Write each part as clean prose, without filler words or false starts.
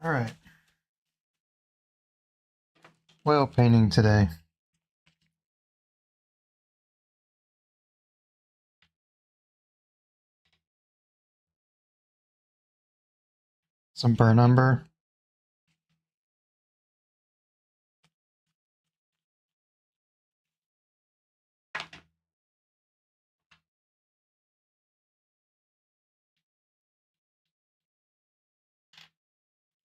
Alright. Whale painting today. Some burnt umber.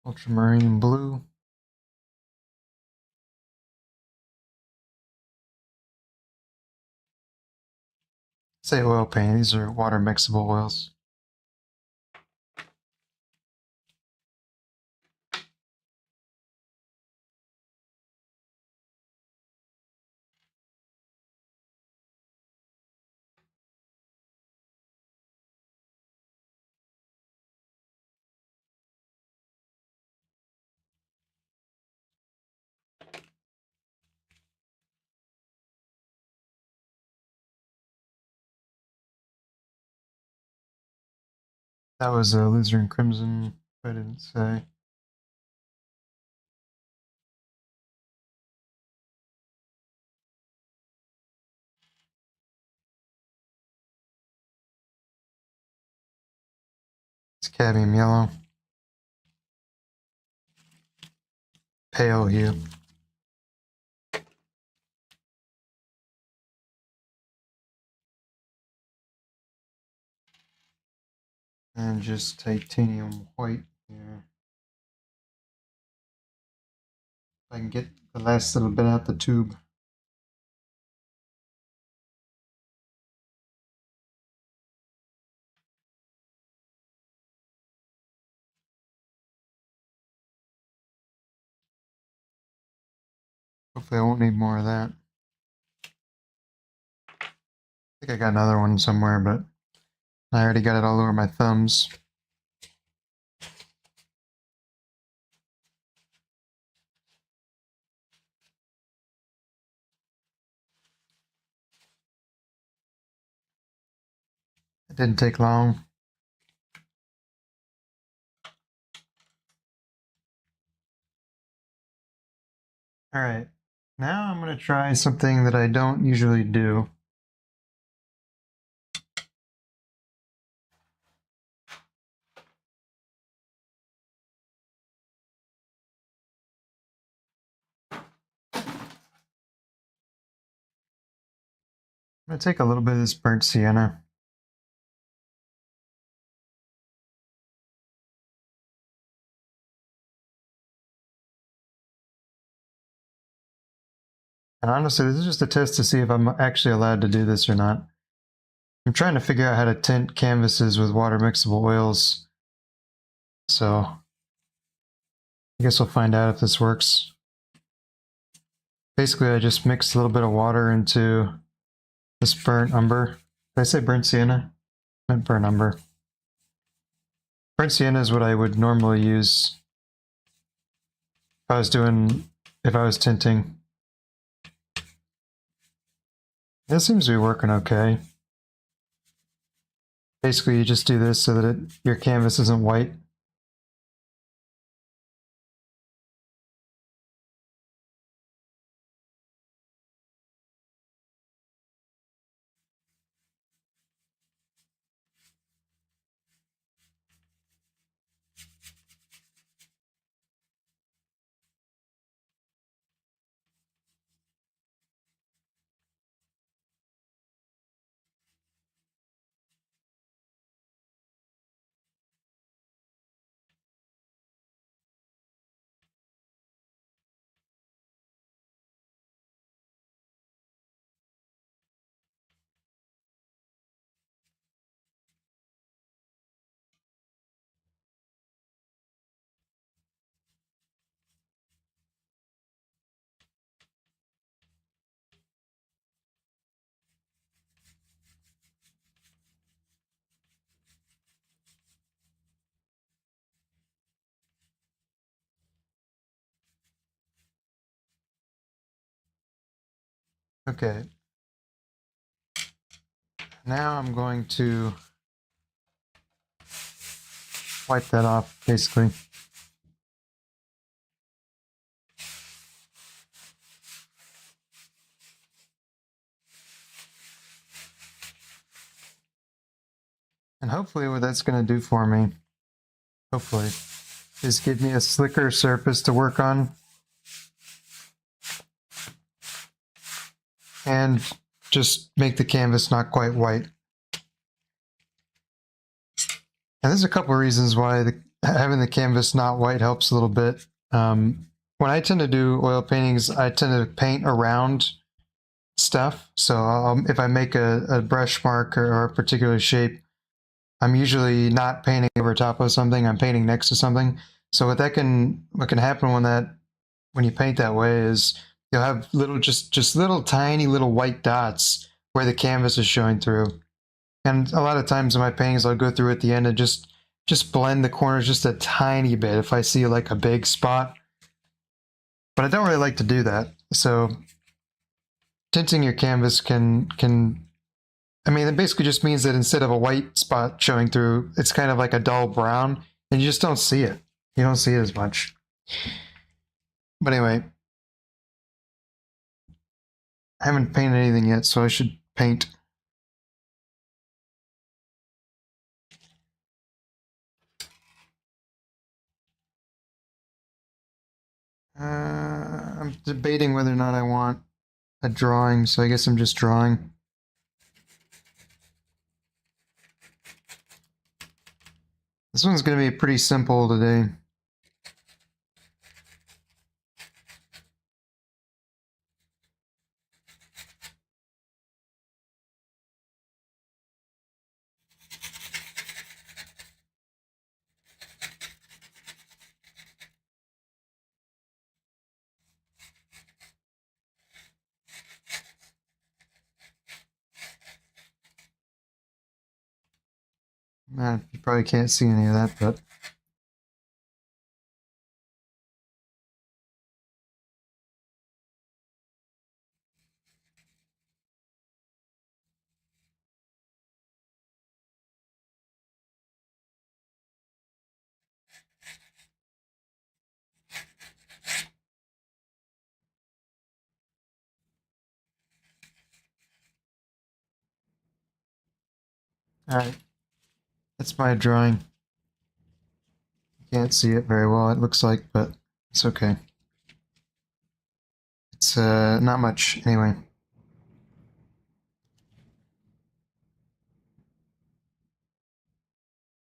Ultramarine blue. Say oil paint, these are water mixable oils. That was a alizarin crimson, I didn't say. It's cadmium yellow. Pale hue. And just titanium white here. If I can get the last little bit out the tube. Hopefully I won't need more of that. I think I got another one somewhere, but I already got it all over my thumbs. It didn't take long. Alright, now I'm going to try something that I don't usually do. I'm going to take a little bit of this burnt sienna. And honestly, this is just a test to see if I'm actually allowed to do this or not. I'm trying to figure out how to tint canvases with water mixable oils. So I guess we'll find out if this works. Basically, I just mixed a little bit of water into this burnt umber. Did I say burnt sienna? I meant burnt umber. Burnt sienna is what I would normally use if I was tinting. This seems to be working okay. Basically, you just do this so that your canvas isn't white. Okay. Now I'm going to wipe that off, basically. And hopefully what that's going to do for me, hopefully, is give me a slicker surface to work on. And just make the canvas not quite white. And there's a couple of reasons why having the canvas not white helps a little bit. When I tend to do oil paintings, I tend to paint around stuff. So if I make a brush mark or a particular shape, I'm usually not painting over top of something. I'm painting next to something. So what can happen when you paint that way is you'll have just little tiny little white dots where the canvas is showing through. And a lot of times in my paintings, I'll go through at the end and just blend the corners just a tiny bit if I see like a big spot. But I don't really like to do that. So tinting your canvas I mean, it basically just means that instead of a white spot showing through, it's kind of like a dull brown, and you just don't see it. You don't see it as much. But anyway, I haven't painted anything yet, so I should paint. I'm debating whether or not I want a drawing, so I guess I'm just drawing. This one's going to be pretty simple today. You probably can't see any of that, but all right. That's my drawing. You can't see it very well, it looks like, but it's okay. It's not much anyway.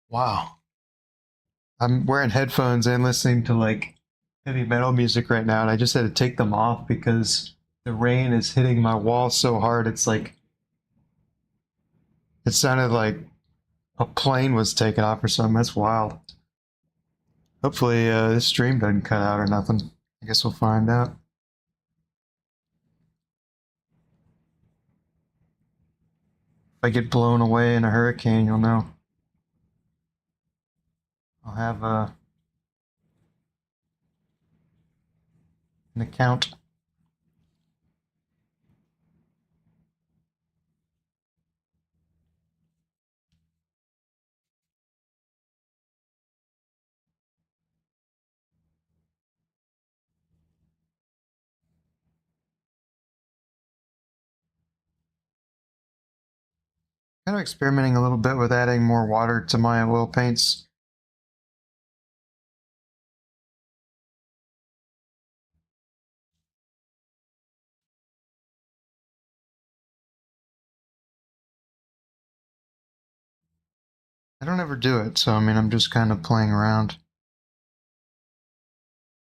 Wow. I'm wearing headphones and listening to like heavy metal music right now, and I just had to take them off because the rain is hitting my wall so hard. It's like it sounded like a plane was taking off or something. That's wild. Hopefully, this stream doesn't cut out or nothing. I guess we'll find out. If I get blown away in a hurricane, you'll know. I'll have an account. Kind of experimenting a little bit with adding more water to my oil paints. I don't ever do it, so I mean, I'm just kind of playing around.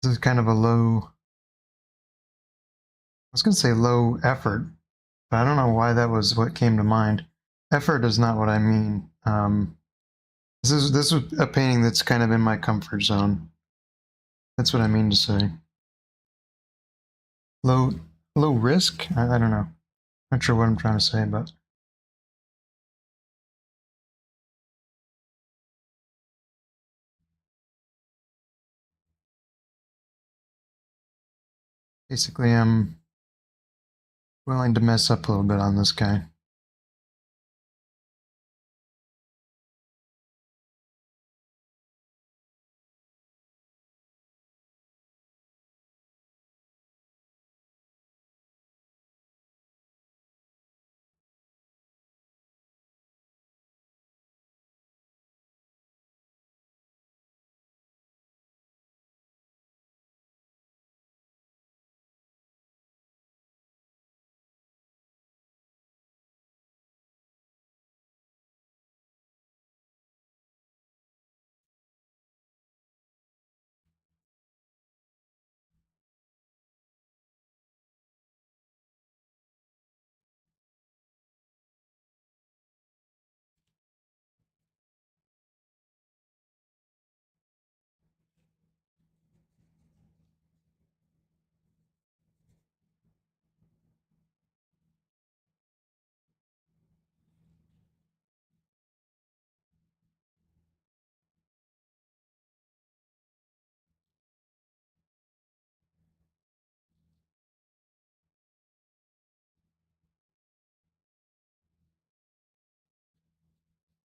This is kind of a I was going to say low effort, but I don't know why that was what came to mind. Effort is not what I mean. This is a painting that's kind of in my comfort zone. That's what I mean to say. Low low risk? I don't know. Not sure what I'm trying to say, but basically I'm willing to mess up a little bit on this guy.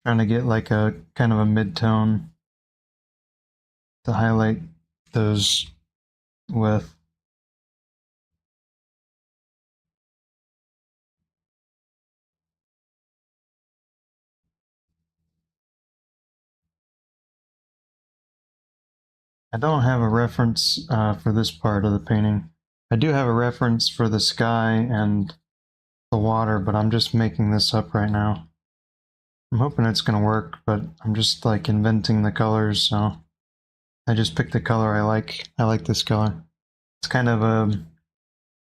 Trying to get like a kind of a mid-tone to highlight those with. I don't have a reference for this part of the painting. I do have a reference for the sky and the water, but I'm just making this up right now. I'm hoping it's going to work, but I'm just like inventing the colors, so I just picked the color I like. I like this color. It's kind of a,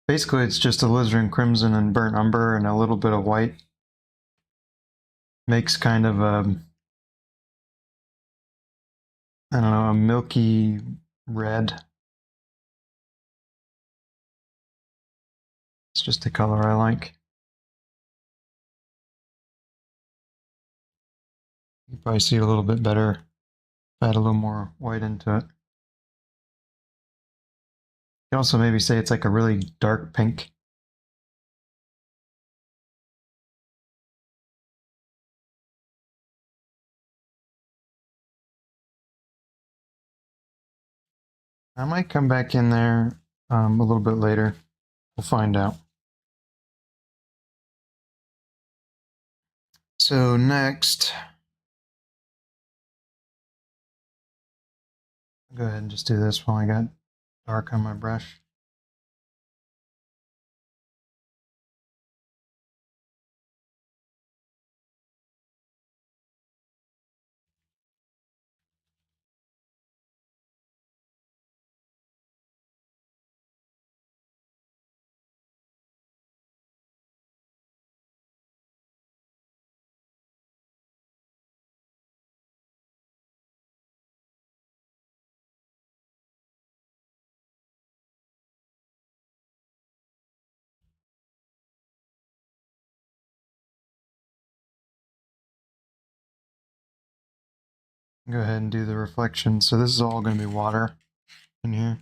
basically it's just alizarin crimson and burnt umber and a little bit of white. Makes kind of a, I don't know, a milky red. It's just a color I like. You can probably see it a little bit better if I add a little more white into it. You can also maybe say it's like a really dark pink. I might come back in there a little bit later. We'll find out. So next, I'll go ahead and just do this while I got dark on my brush. Go ahead and do the reflection. So this is all going to be water in here.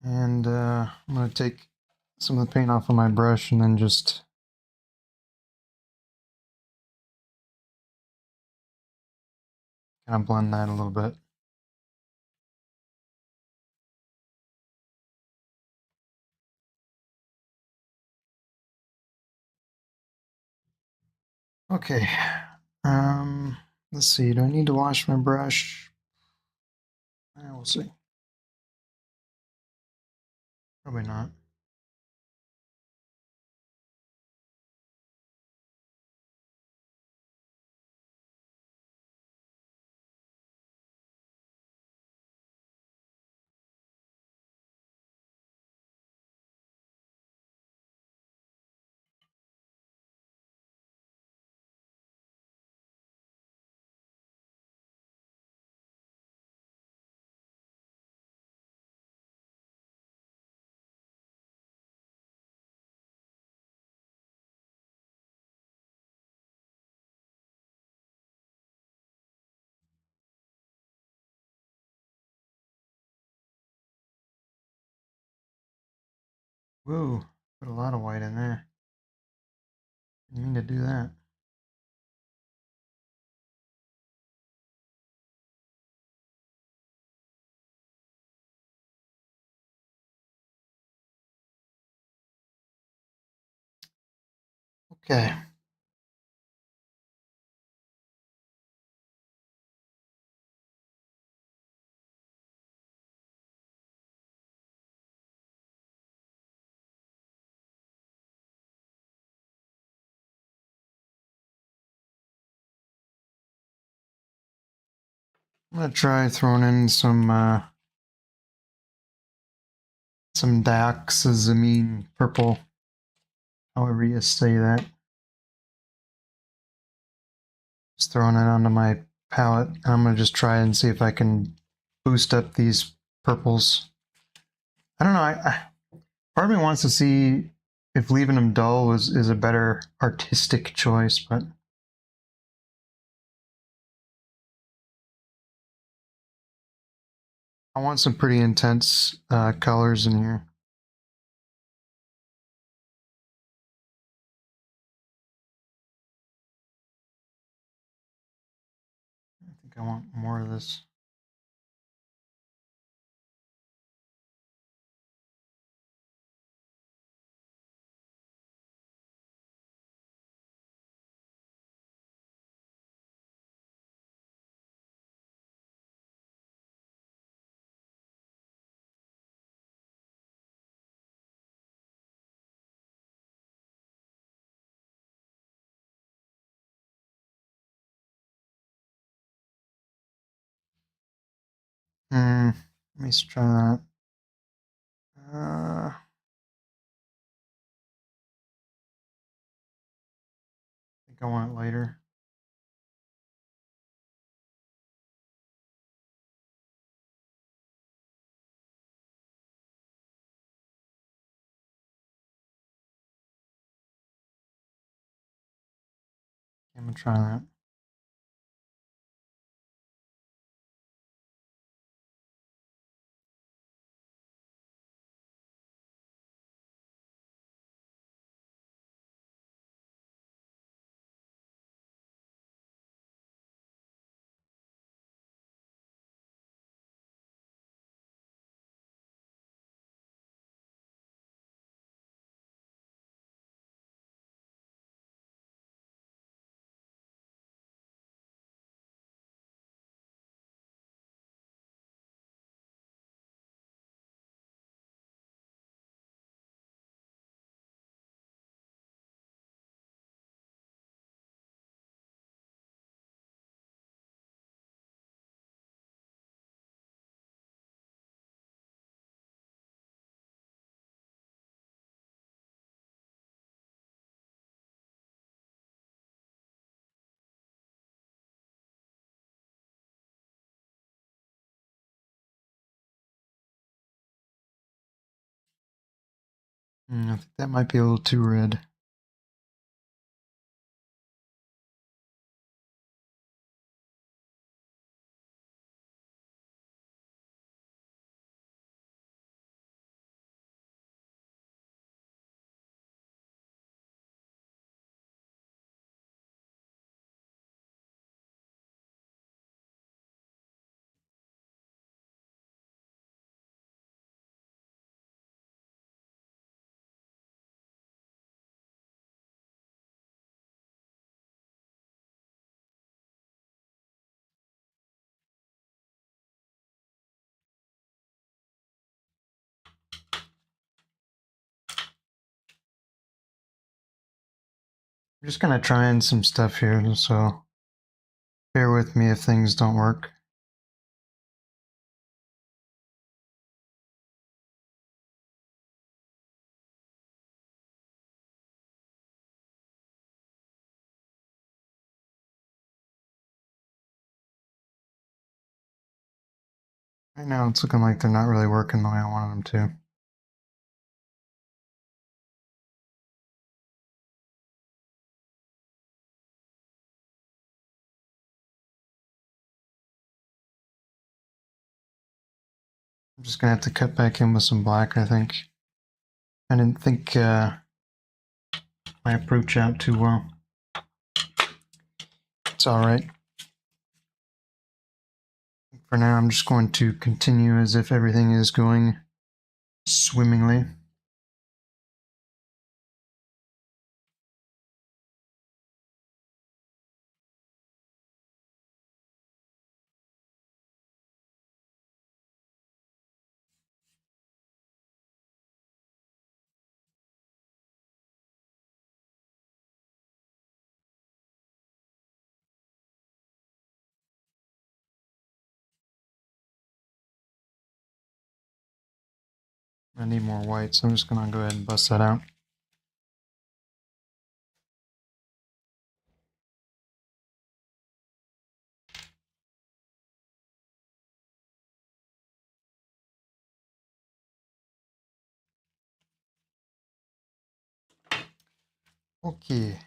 And I'm going to take some of the paint off of my brush and then just kind of blend that a little bit. Okay. Let's see. Do I need to wash my brush? We'll see. Probably not. Whoa, put a lot of white in there. Didn't mean to do that. Okay. I'm gonna try throwing in some dioxazimine purple, however you say that. Just throwing it onto my palette. I'm going to just try and see if I can boost up these purples. I don't know. Part of me wants to see if leaving them dull is a better artistic choice, but I want some pretty intense colors in here. I think I want more of this. Let me try that. I think I want it lighter. I'm gonna try that. I think that might be a little too red. I'm just kind of trying some stuff here, so bear with me if things don't work. Right now it's looking like they're not really working the way I wanted them to. I'm just gonna have to cut back in with some black, I think. I didn't think my approach out too well. It's alright. For now, I'm just going to continue as if everything is going swimmingly. I need more white, so I'm just gonna go ahead and bust that out. Okay.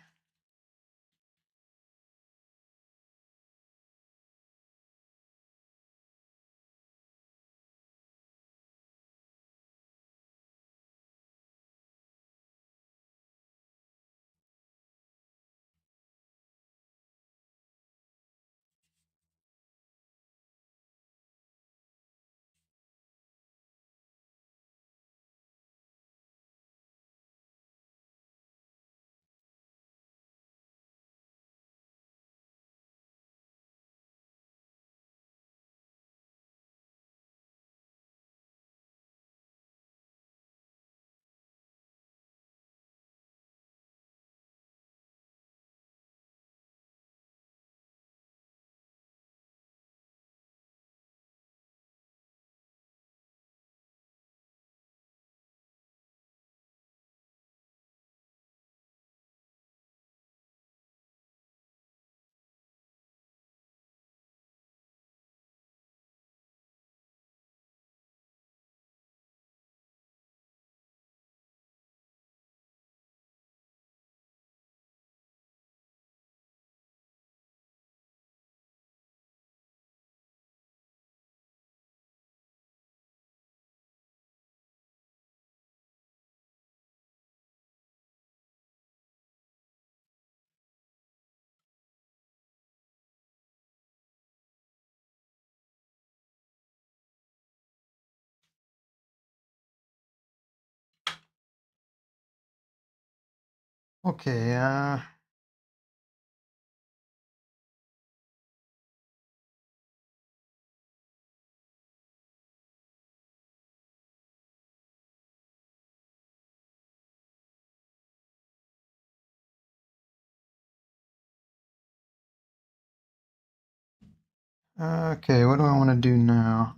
Okay, okay, what do I want to do now?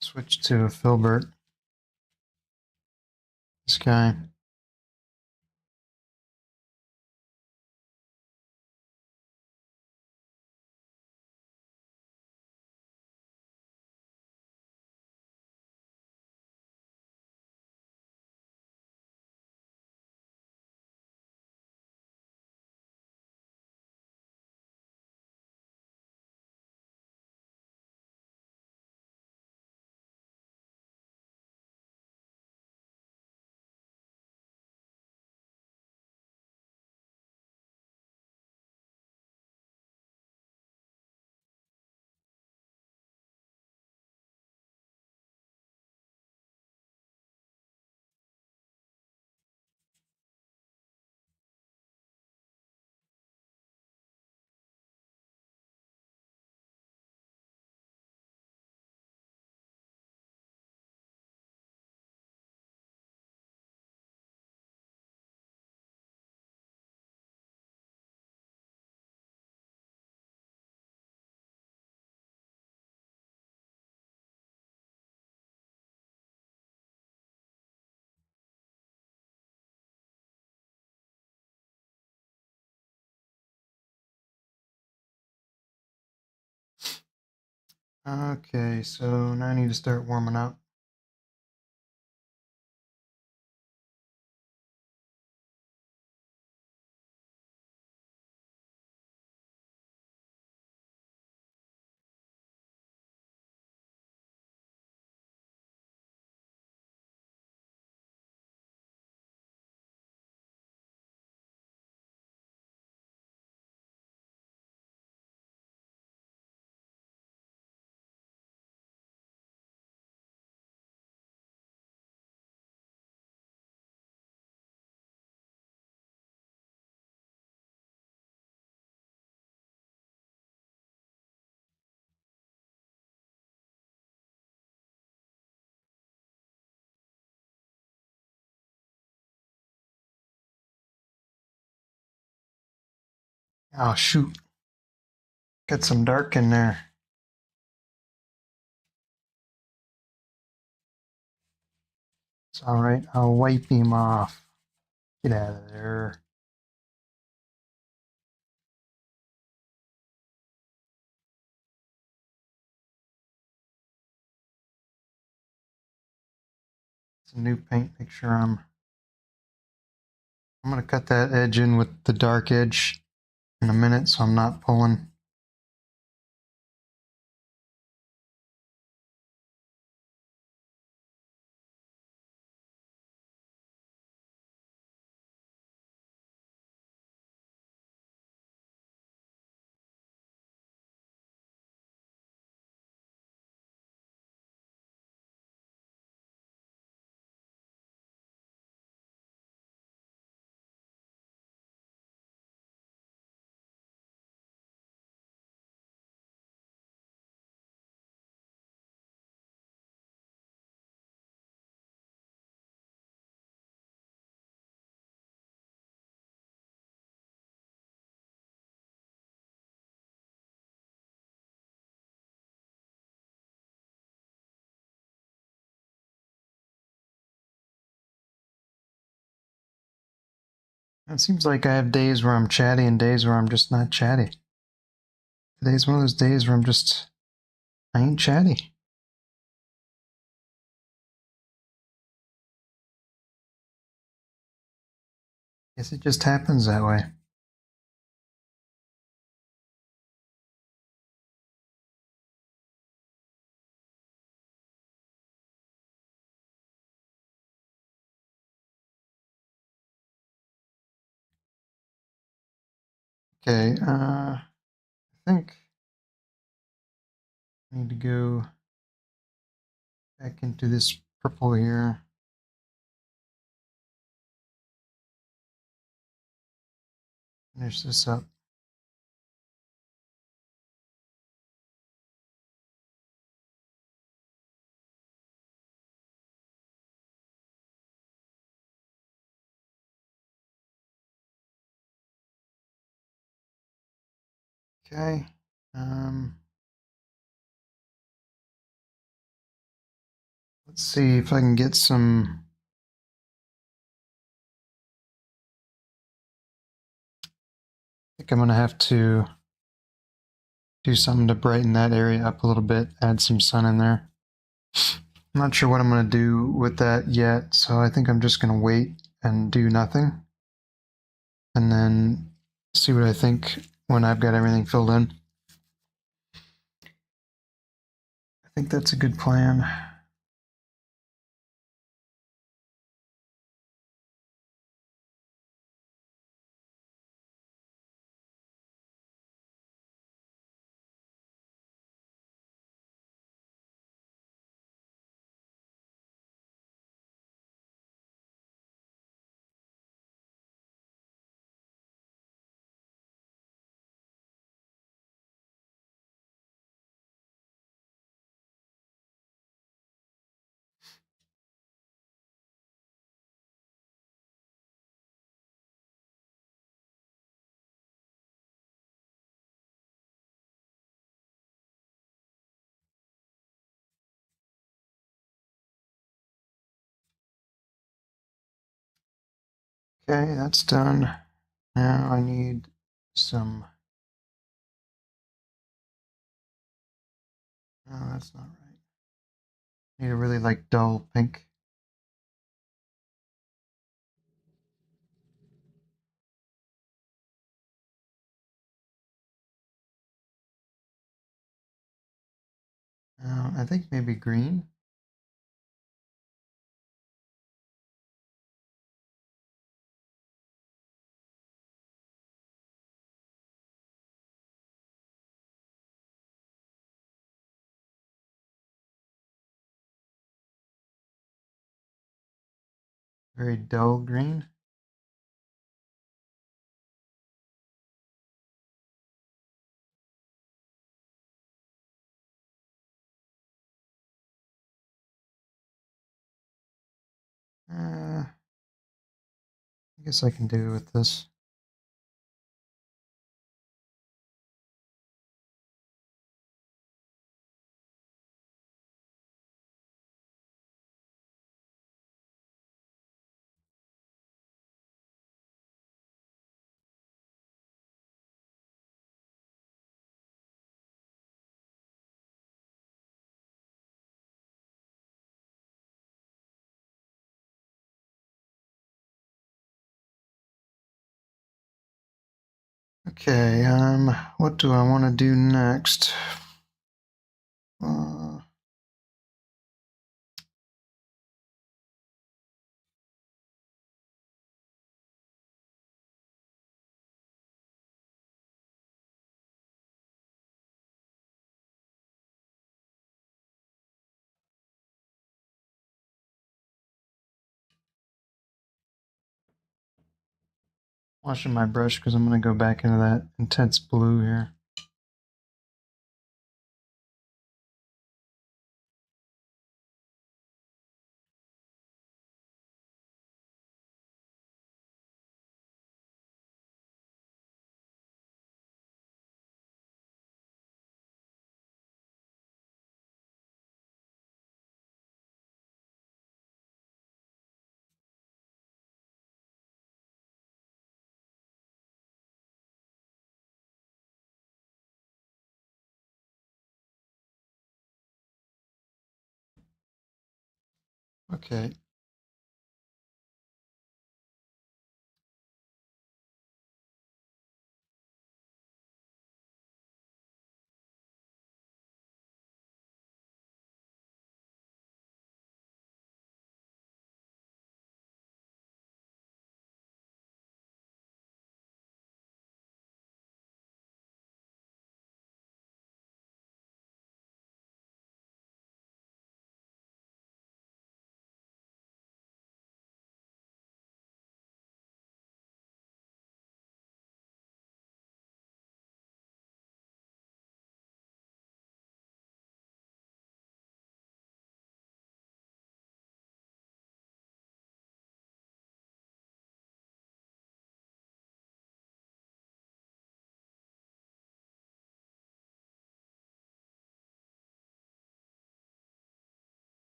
Switch to Filbert. This guy. Okay, so now I need to start warming up. Oh, shoot. Got some dark in there. It's alright, I'll wipe him off. Get out of there. It's a new paint. Make sure I'm going to cut that edge in with the dark edge in a minute, so I'm not pulling. It seems like I have days where I'm chatty and days where I'm just not chatty. Today's one of those days where I ain't chatty. Guess it just happens that way. Okay, I think I need to go back into this purple here. Finish this up. Okay. Let's see if I can get some. I think I'm gonna have to do something to brighten that area up a little bit. Add some sun in there. I'm not sure what I'm gonna do with that yet, so I think I'm just gonna wait and do nothing, and then see what I think when I've got everything filled in. I think that's a good plan. Okay, that's done. Now I need some. No, that's not right. I need a really like dull pink. I think maybe green. Very dull green. I guess I can do with this. Okay, what do I want to do next? Washing my brush because I'm going to go back into that intense blue here. Okay.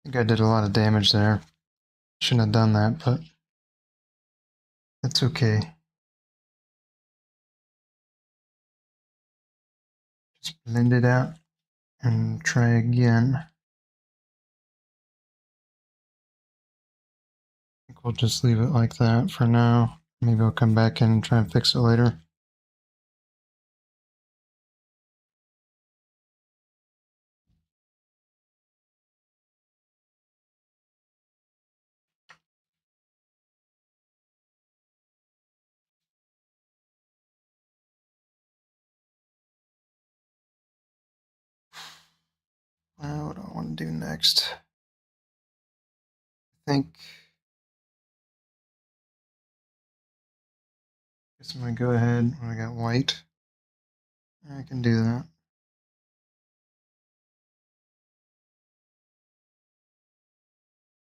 I think I did a lot of damage there. Shouldn't have done that, but it's okay. Just blend it out and try again. I think we'll just leave it like that for now. Maybe I'll come back in and try and fix it later. What do I want to do next? I think guess I'm gonna go ahead when I got white. I can do that.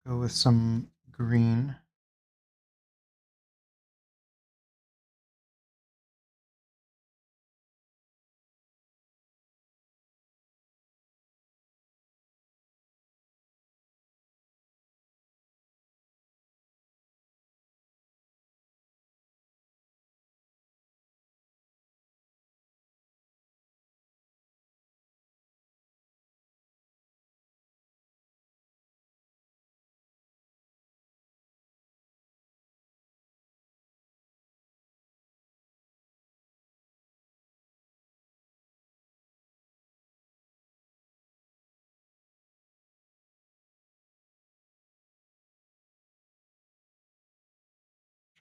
Go with some green.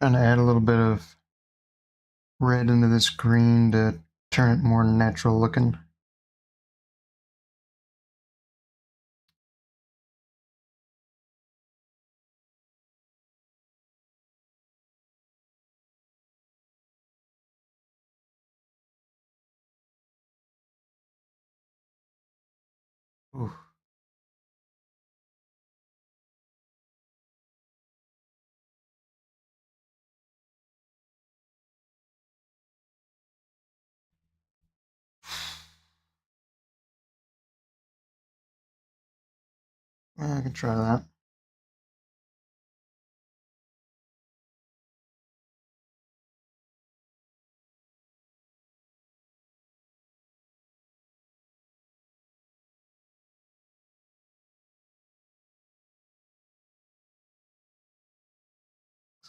Trying to add a little bit of red into this green to turn it more natural looking. Ooh. I can try that.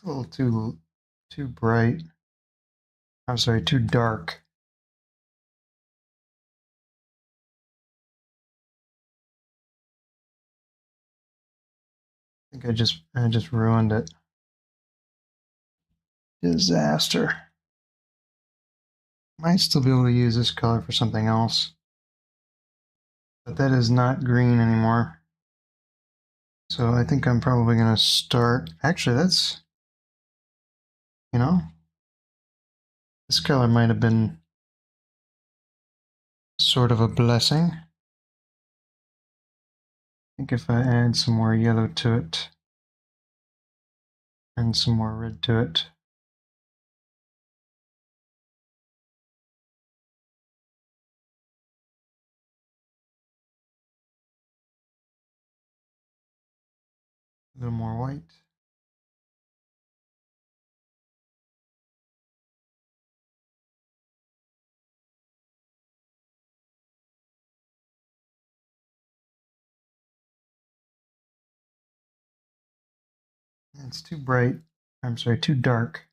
a little too bright. I'm sorry, too dark. I think I just ruined it. Disaster. Might still be able to use this color for something else. But that is not green anymore. So I think I'm probably going to start. Actually, that's, you know, this color might have been sort of a blessing. I think if I add some more yellow to it and some more red to it. A little more white. It's too bright. I'm sorry, too dark.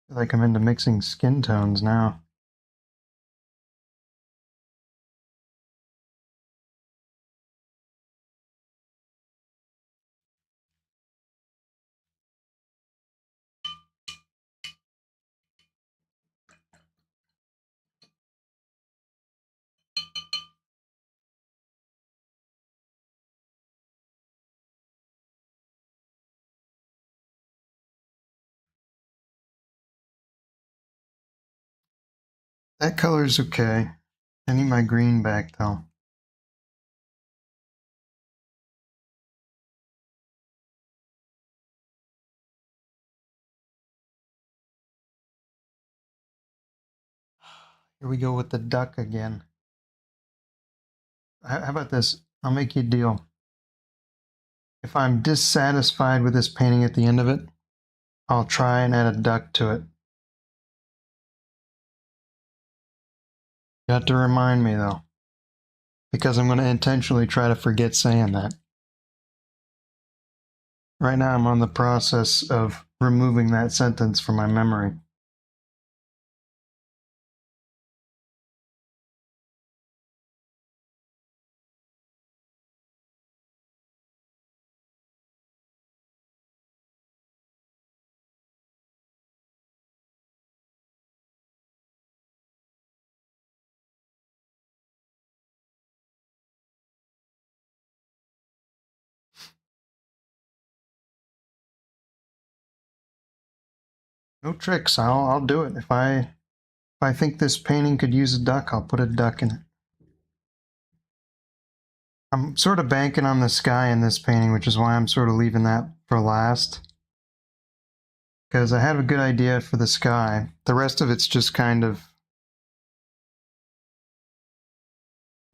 I feel like I'm into mixing skin tones now. That color's okay. I need my green back though. Here we go with the duck again. How about this? I'll make you a deal. If I'm dissatisfied with this painting at the end of it, I'll try and add a duck to it. You have to remind me though, because I'm going to intentionally try to forget saying that. Right now I'm on the process of removing that sentence from my memory. No tricks. I'll do it. If I think this painting could use a duck, I'll put a duck in it. I'm sort of banking on the sky in this painting, which is why I'm sort of leaving that for last. Because I had a good idea for the sky. The rest of it's just kind of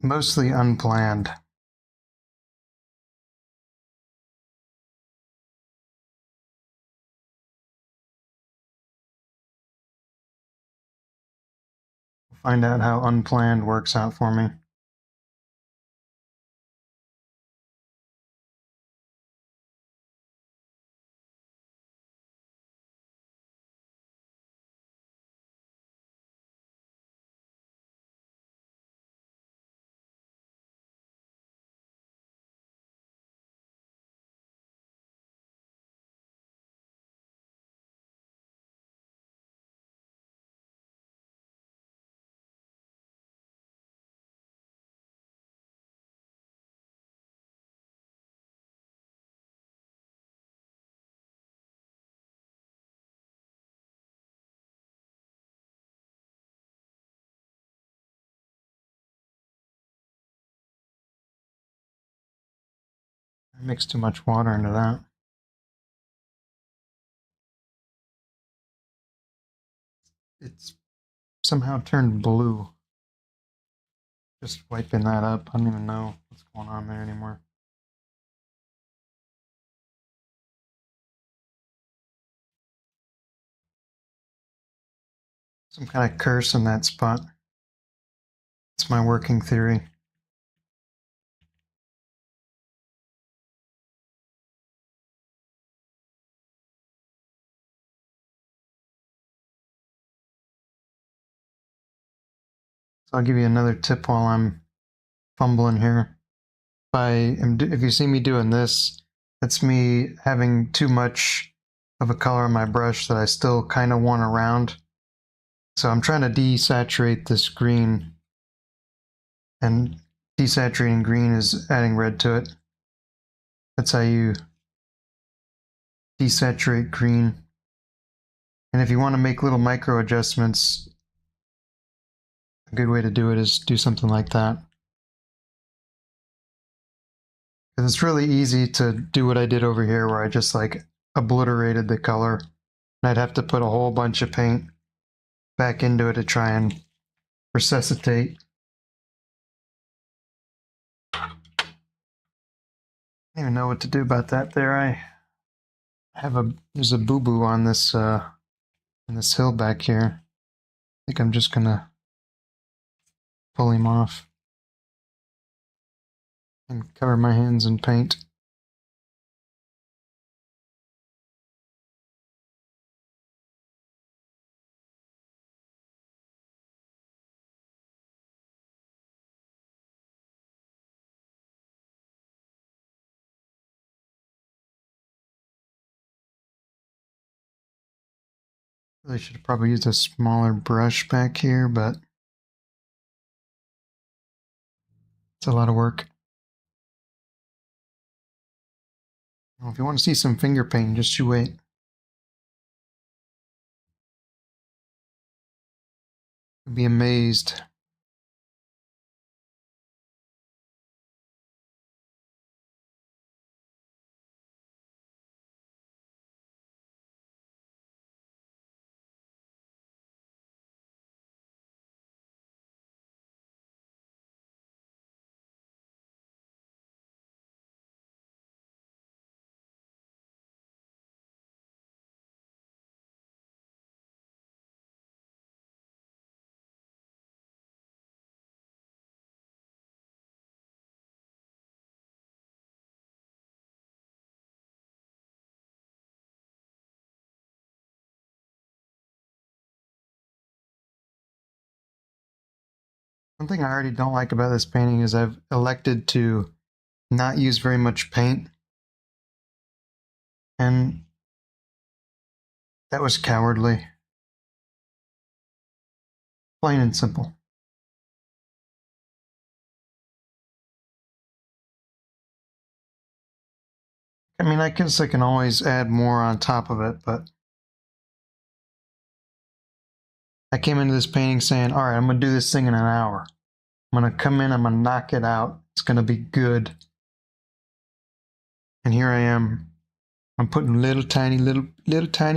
mostly unplanned. Find out how unplanned works out for me. mixed too much water into that. It's somehow turned blue. Just wiping that up. I don't even know what's going on there anymore. Some kind of curse in that spot. It's my working theory. So I'll give you another tip while I'm fumbling here. If you see me doing this, that's me having too much of a color on my brush that I still kind of want around. So I'm trying to desaturate this green, and desaturating green is adding red to it. That's how you desaturate green. And if you want to make little micro adjustments, a good way to do it is do something like that. Because it's really easy to do what I did over here, where I just like obliterated the color. And I'd have to put a whole bunch of paint back into it to try and resuscitate. I don't even know what to do about that there. There's a boo-boo on this hill back here. I think I'm just gonna pull him off and cover my hands in paint. Really should have probably used a smaller brush back here, but it's a lot of work. Well, if you want to see some finger paint, just you wait. You'll be amazed. One thing I already don't like about this painting is I've elected to not use very much paint. And that was cowardly. Plain and simple. I mean, I guess I can always add more on top of it, but I came into this painting saying, all right, I'm going to do this thing in an hour. I'm going to come in, I'm going to knock it out. It's going to be good. And here I am. I'm putting little tiny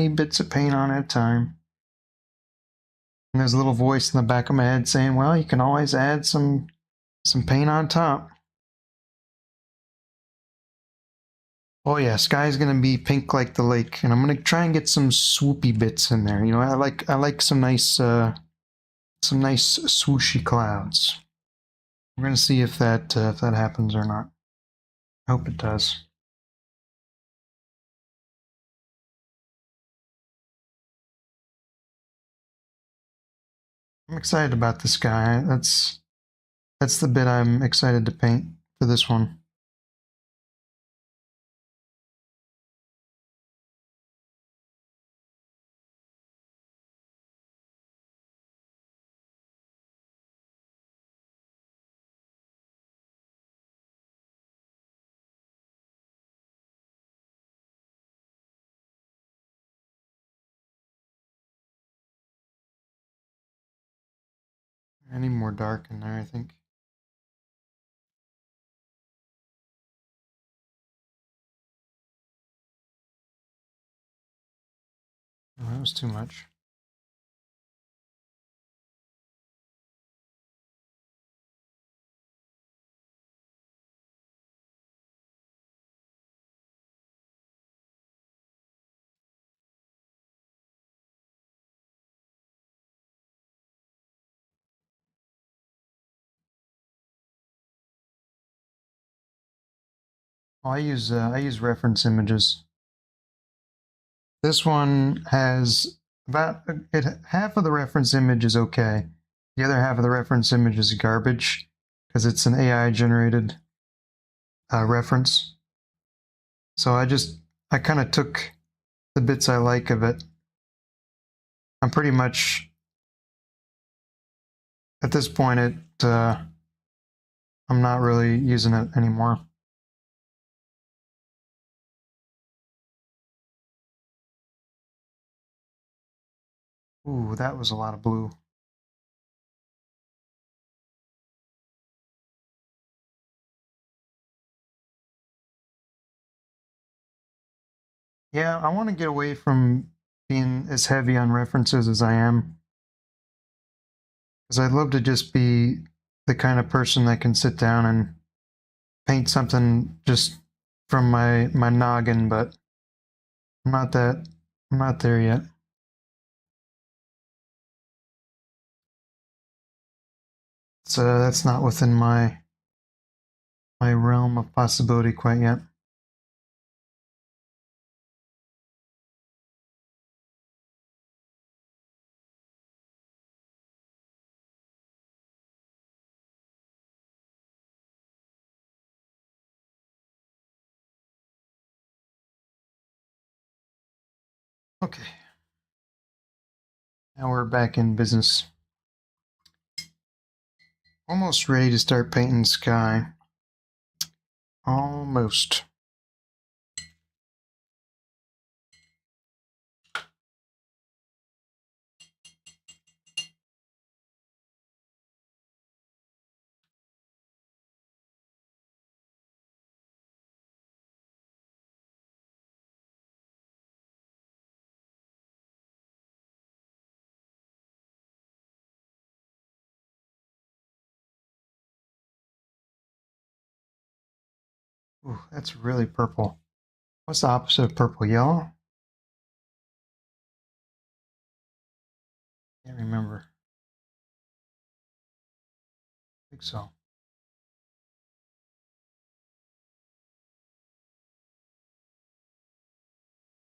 bits of paint on at a time. And there's a little voice in the back of my head saying, well, you can always add some paint on top. Oh yeah, sky's gonna be pink like the lake, and I'm gonna try and get some swoopy bits in there. You know, I like some nice swooshy clouds. We're gonna see if that happens or not. I hope it does. I'm excited about this guy. That's the bit I'm excited to paint for this one. I need more dark in there, I think. Oh, that was too much. Oh, I use reference images. This one has about half of the reference image is okay. The other half of the reference image is garbage because it's an AI generated reference. So I kind of took the bits I like of it. I'm pretty much at this point I'm not really using it anymore. Ooh, that was a lot of blue. Yeah, I want to get away from being as heavy on references as I am. Because I'd love to just be the kind of person that can sit down and paint something just from my noggin, but I'm not that I'm not there yet. So that's not within my realm of possibility quite yet. Okay. Now we're back in business. Almost ready to start painting sky. Almost. Ooh, that's really purple. What's the opposite of purple? Yellow? Can't remember. I think so. I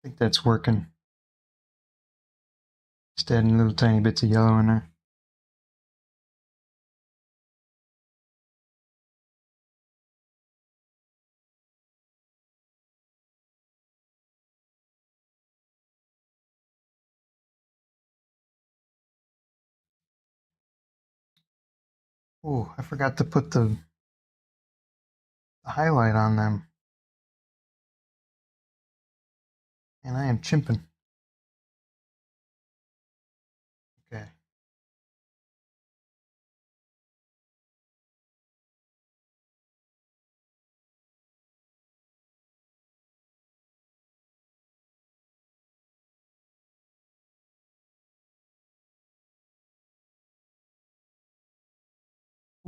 think that's working. Just adding little tiny bits of yellow in there. Ooh, I forgot to put the highlight on them. And I am chimping. Okay.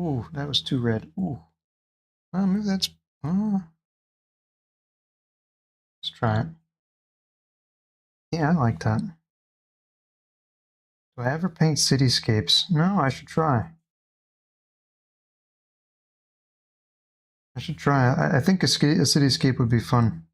Ooh, that was too red. Ooh. Well, maybe that's. Let's try it. Yeah, I like that. Do I ever paint cityscapes? No, I should try. I should try. I think a cityscape would be fun.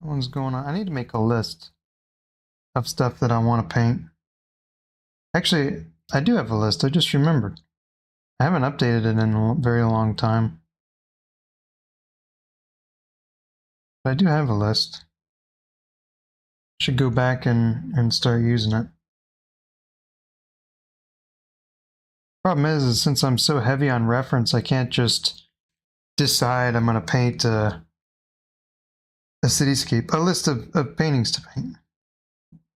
What's going on? I need to make a list of stuff that I want to paint. Actually, I do have a list. I just remembered. I haven't updated it in a very long time. But I do have a list. Should go back and start using it. Problem is since I'm so heavy on reference, I can't just decide I'm going to paint a cityscape, a list of paintings to paint.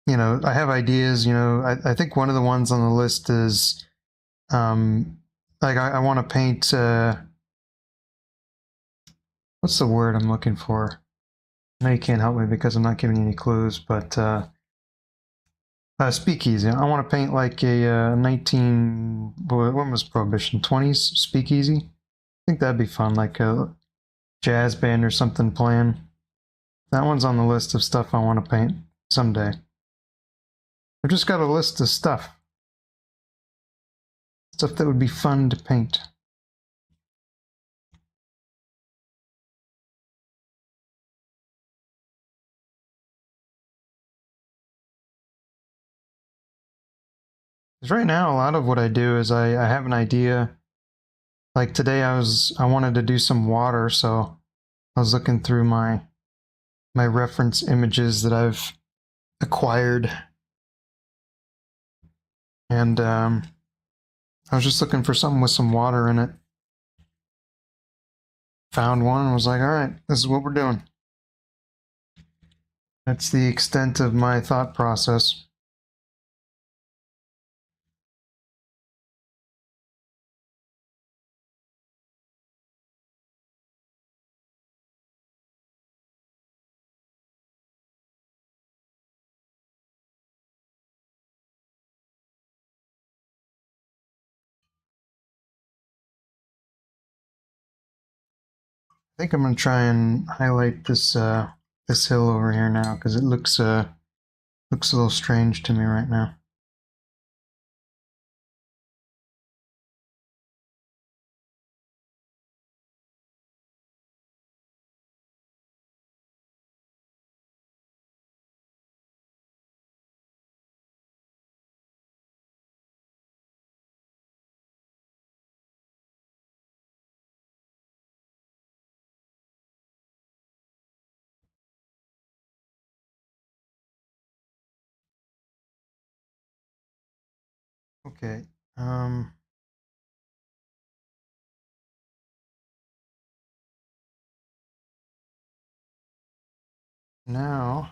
You know, I have ideas. You know, I think one of the ones on the list is like I want to paint what's the word I'm looking for? I know you can't help me because I'm not giving you any clues, but speakeasy. I want to paint like a 19 when was Prohibition, 20s speakeasy. I think that'd be fun, like a jazz band or something playing. That one's on the list of stuff I want to paint someday. I've just got a list of stuff that would be fun to paint. Because right now, a lot of what I do is I have an idea. Like today, I wanted to do some water, so I was looking through my reference images that I've acquired, and I was just looking for something with some water in it. Found one and was like, all right, this is what we're doing. That's the extent of my thought process. I think I'm gonna try and highlight this this hill over here now because it looks a little strange to me right now. Okay. Now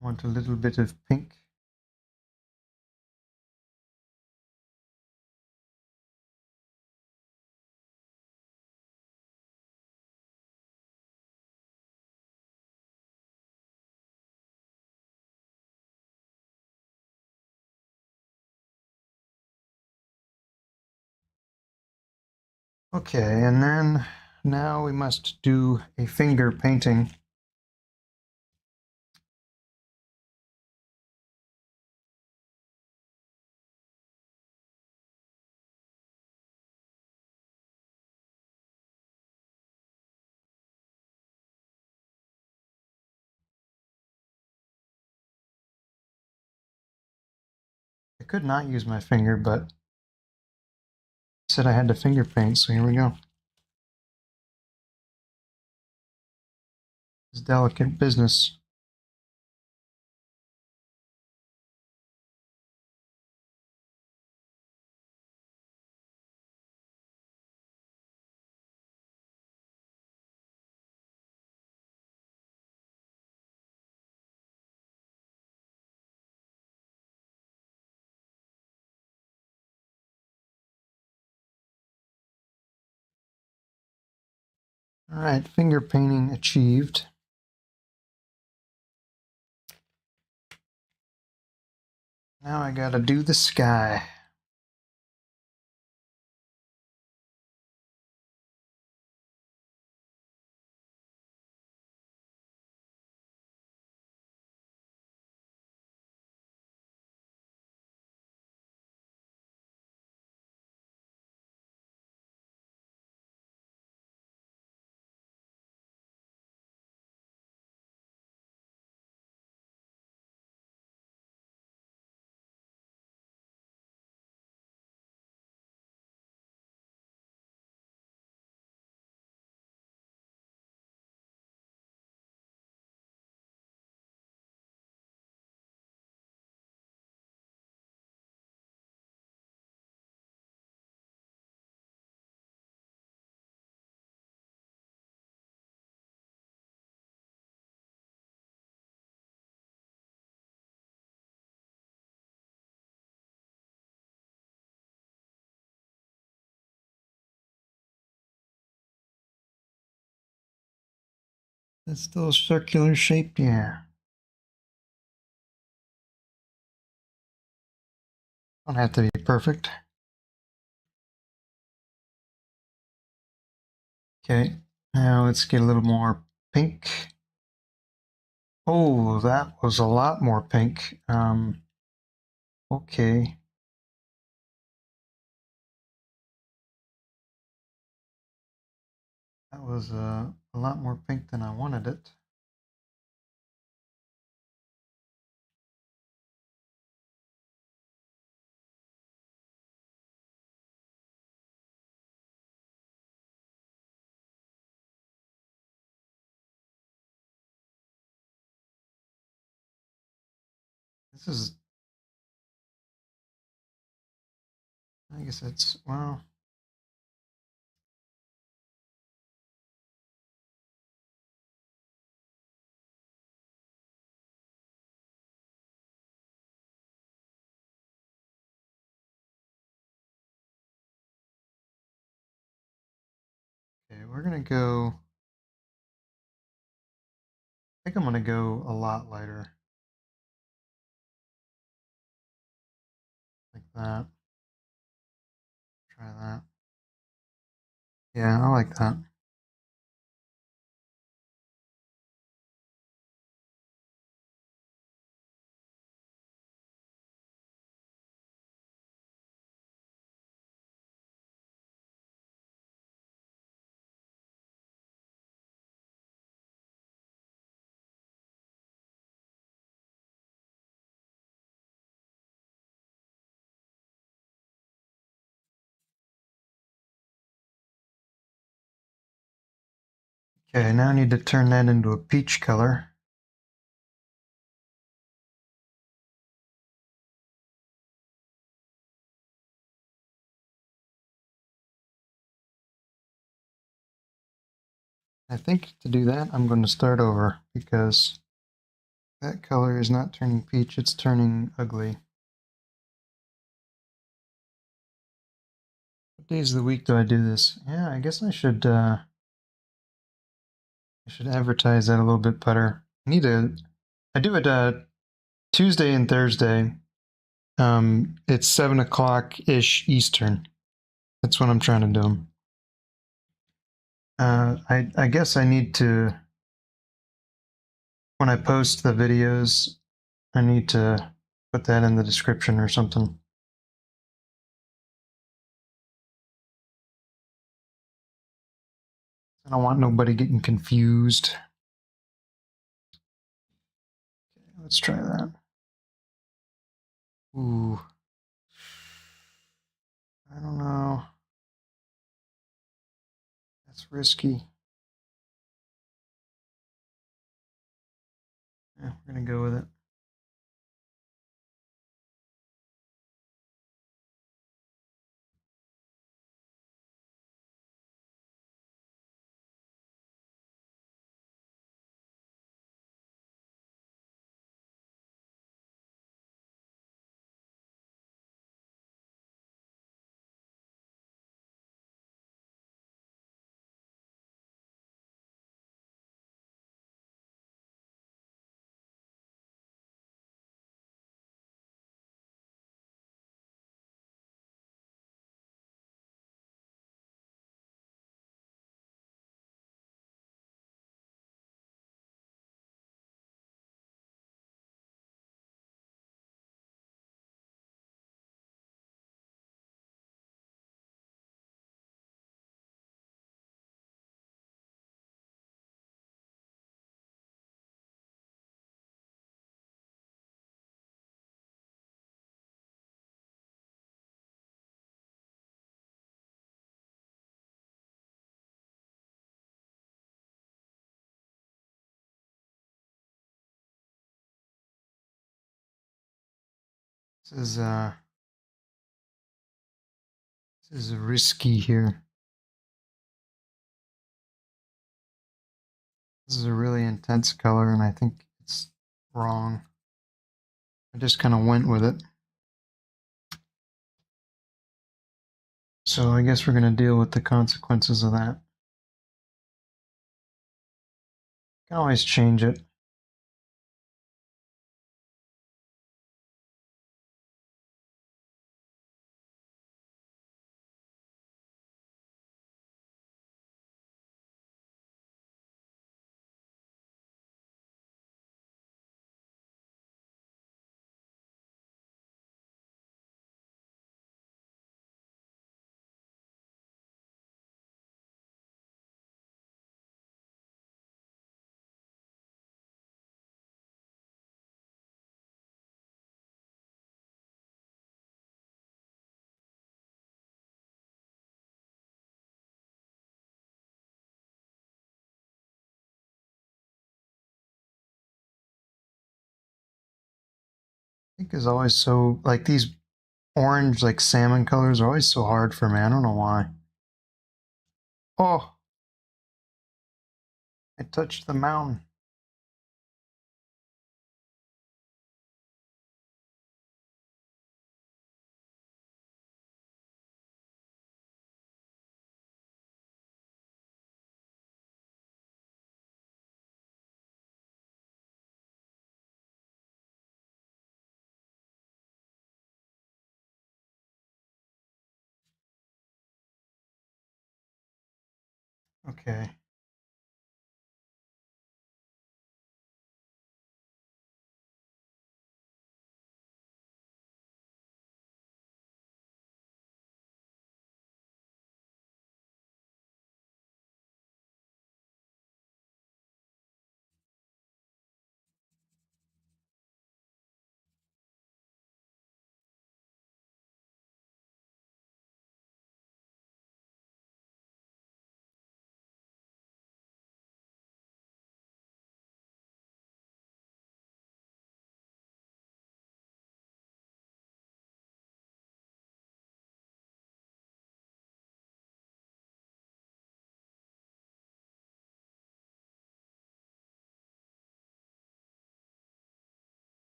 I want a little bit of pink. Okay, and then now we must do a finger painting. I could not use my finger, but I said I had to finger paint, so here we go. It's delicate business. All right, finger painting achieved. Now I gotta do the sky. It's still circular shaped, yeah. Don't have to be perfect. Okay, now let's get a little more pink. Oh, that was a lot more pink. Okay. That was a lot more pink than I wanted it. This is, I guess it's, well, okay, we're gonna go, I think I'm gonna go a lot lighter. Like that. Try that. Yeah, I like that. Okay, now I need to turn that into a peach color. I think to do that, I'm going to start over because that color is not turning peach, it's turning ugly. What days of the week do I do this? Yeah, I guess I should advertise that a little bit better. I do it Tuesday and Thursday. It's 7 o'clock-ish Eastern. That's when I'm trying to do them. I guess I need to, when I post the videos, I need to put that in the description or something. I don't want nobody getting confused. Okay, let's try that. Ooh. I don't know. That's risky. Yeah, we're gonna go with it. This is risky here. This is a really intense color, and I think it's wrong. I just kind of went with it. So I guess we're going to deal with the consequences of that. Can always change it. Pink is always so, like, these orange, like salmon colors are always so hard for me. I don't know why. Oh, I touched the mountain. Okay.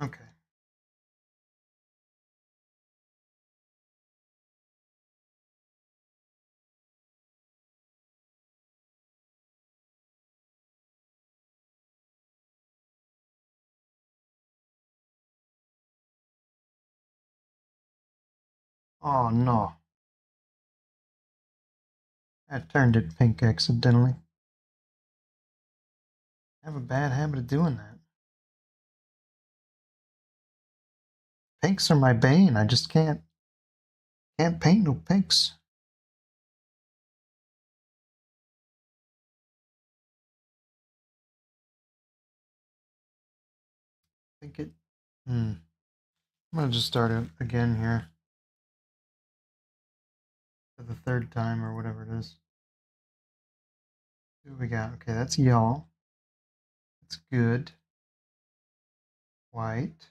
Okay. Oh no. I turned it pink accidentally. I have a bad habit of doing that. Pinks are my bane. I just can't paint no pinks. I think it. Hmm. I'm gonna just start it again here for the third time or whatever it is. What we got? Okay, that's yellow. That's good. White.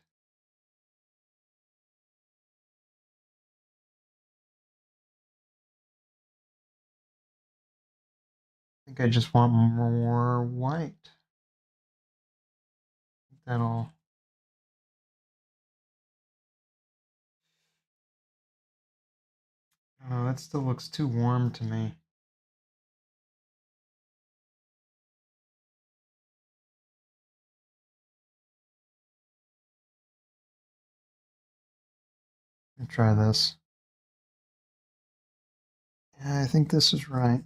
I think I just want more white. That'll. Oh, that still looks too warm to me. Let me try this. Yeah, I think this is right.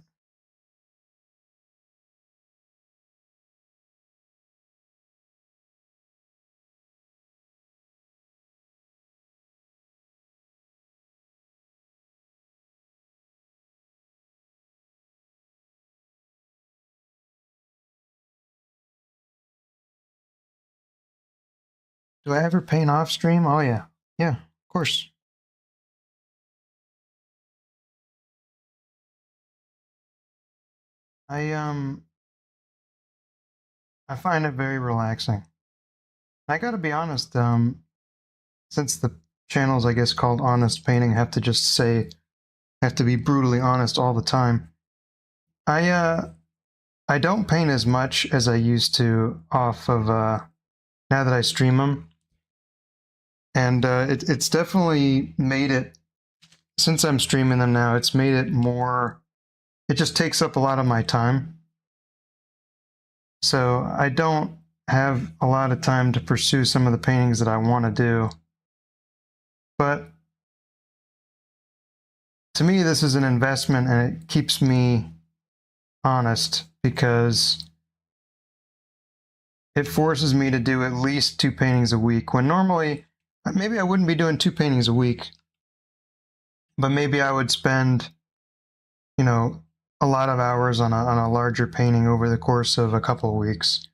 Do I ever paint off stream? Oh yeah. Yeah, of course. I I find it very relaxing. I gotta be honest, since the channel's, I guess, called Honest Painting, I have to just say, I have to be brutally honest all the time. I don't paint as much as I used to off of, now that I stream them. And it's definitely made it, since I'm streaming them now, it's made it more, it just takes up a lot of my time. So I don't have a lot of time to pursue some of the paintings that I want to do. But to me, this is an investment, and it keeps me honest because it forces me to do at least 2 paintings a week, when normally maybe I wouldn't be doing 2 paintings a week, but maybe I would spend, you know, a lot of hours on a larger painting over the course of a couple of weeks.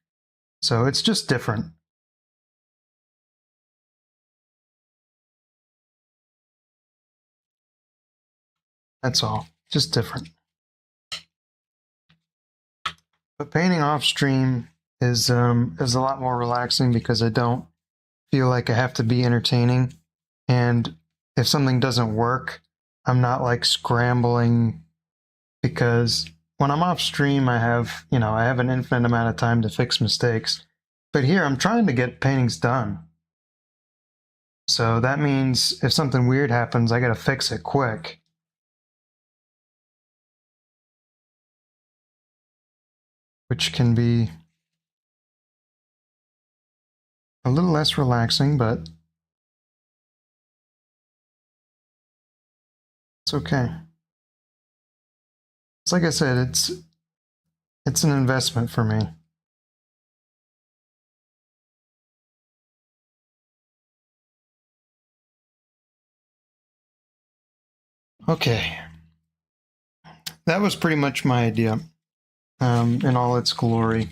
So it's just different. That's all. Just different. But painting off stream is a lot more relaxing because I don't feel like I have to be entertaining. And if something doesn't work, I'm not like scrambling, because when I'm off stream, I have an infinite amount of time to fix mistakes. But here I'm trying to get paintings done. So that means if something weird happens, I got to fix it quick. Which can be a little less relaxing, but it's okay. It's like I said, it's an investment for me. Okay. That was pretty much my idea, in all its glory.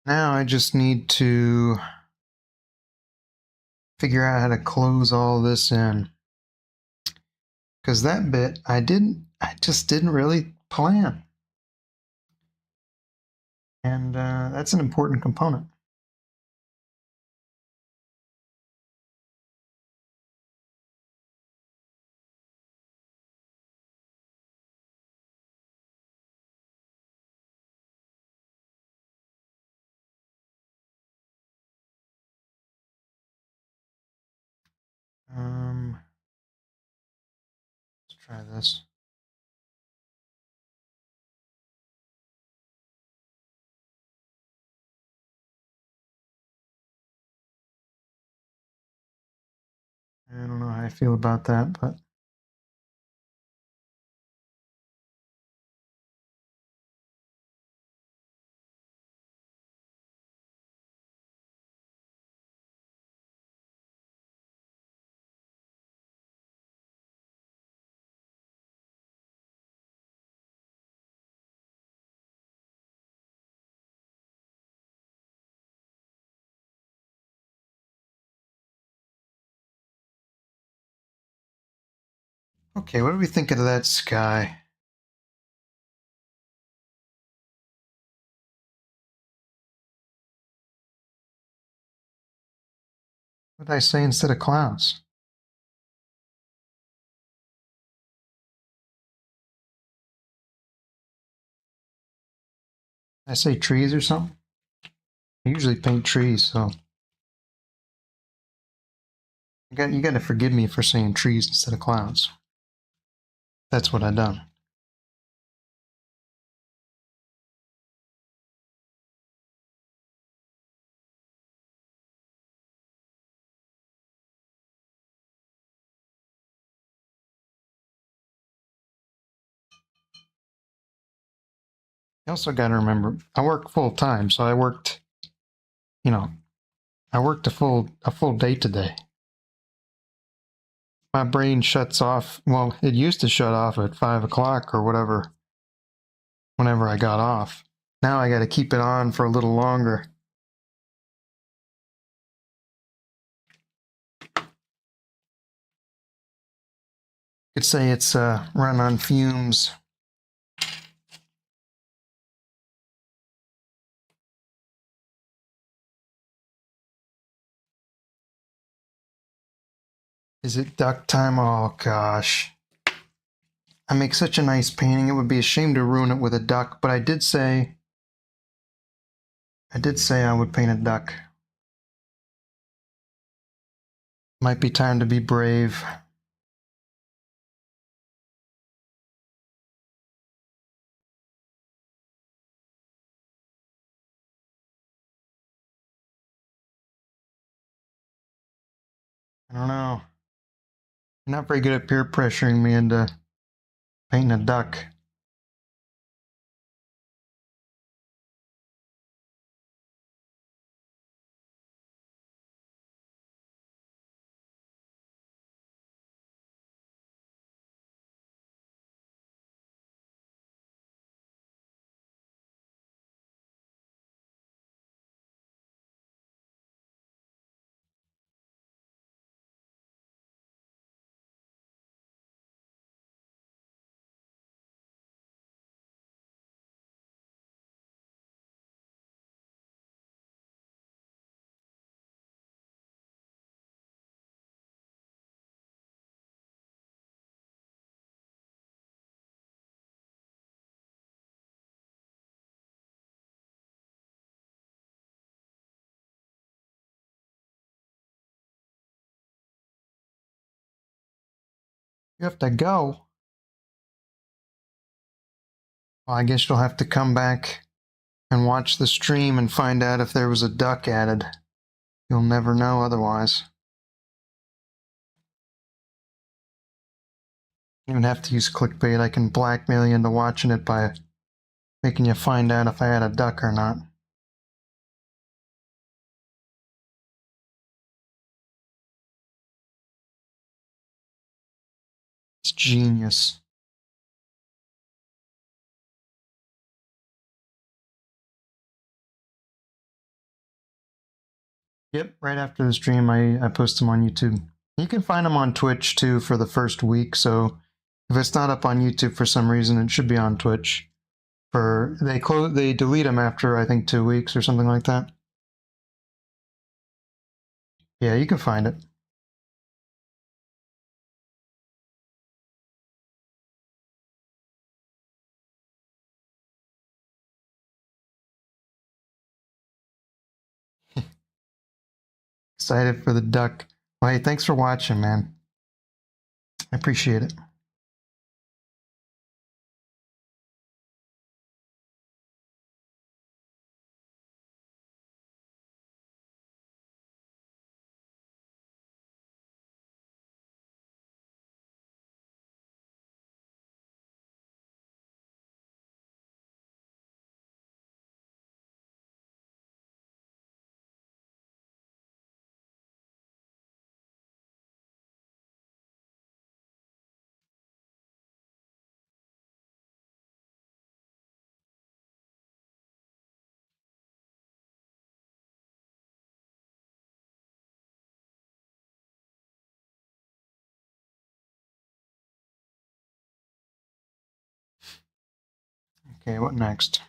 Now I just need to figure out how to close all this in, because that bit I just didn't really plan, and that's an important component. Let's try this. I don't know how I feel about that, but okay, what do we think of that sky? What did I say instead of clouds? Did I say trees or something? I usually paint trees, so you got to forgive me for saying trees instead of clouds. That's what I done. You also got to remember, I work full time, so I worked a full day today. My brain shuts off. Well, it used to shut off at 5 o'clock or whatever whenever I got off. Now I got to keep it on for a little longer. Could say it's run on fumes. Is it duck time? Oh gosh. I make such a nice painting. It would be a shame to ruin it with a duck, but I did say I would paint a duck. Might be time to be brave. I don't know. You're not very good at peer pressuring me into painting a duck. You have to go. Well, I guess you'll have to come back and watch the stream and find out if there was a duck added. You'll never know otherwise. You don't even have to use clickbait. I can blackmail you into watching it by making you find out if I had a duck or not. It's genius. Yep, right after the stream, I post them on YouTube. You can find them on Twitch too for the first week. So if it's not up on YouTube for some reason, it should be on Twitch. They delete them after I think 2 weeks or something like that. Yeah, you can find it. Excited for the duck. Well, hey, thanks for watching, man. I appreciate it. Okay, what next?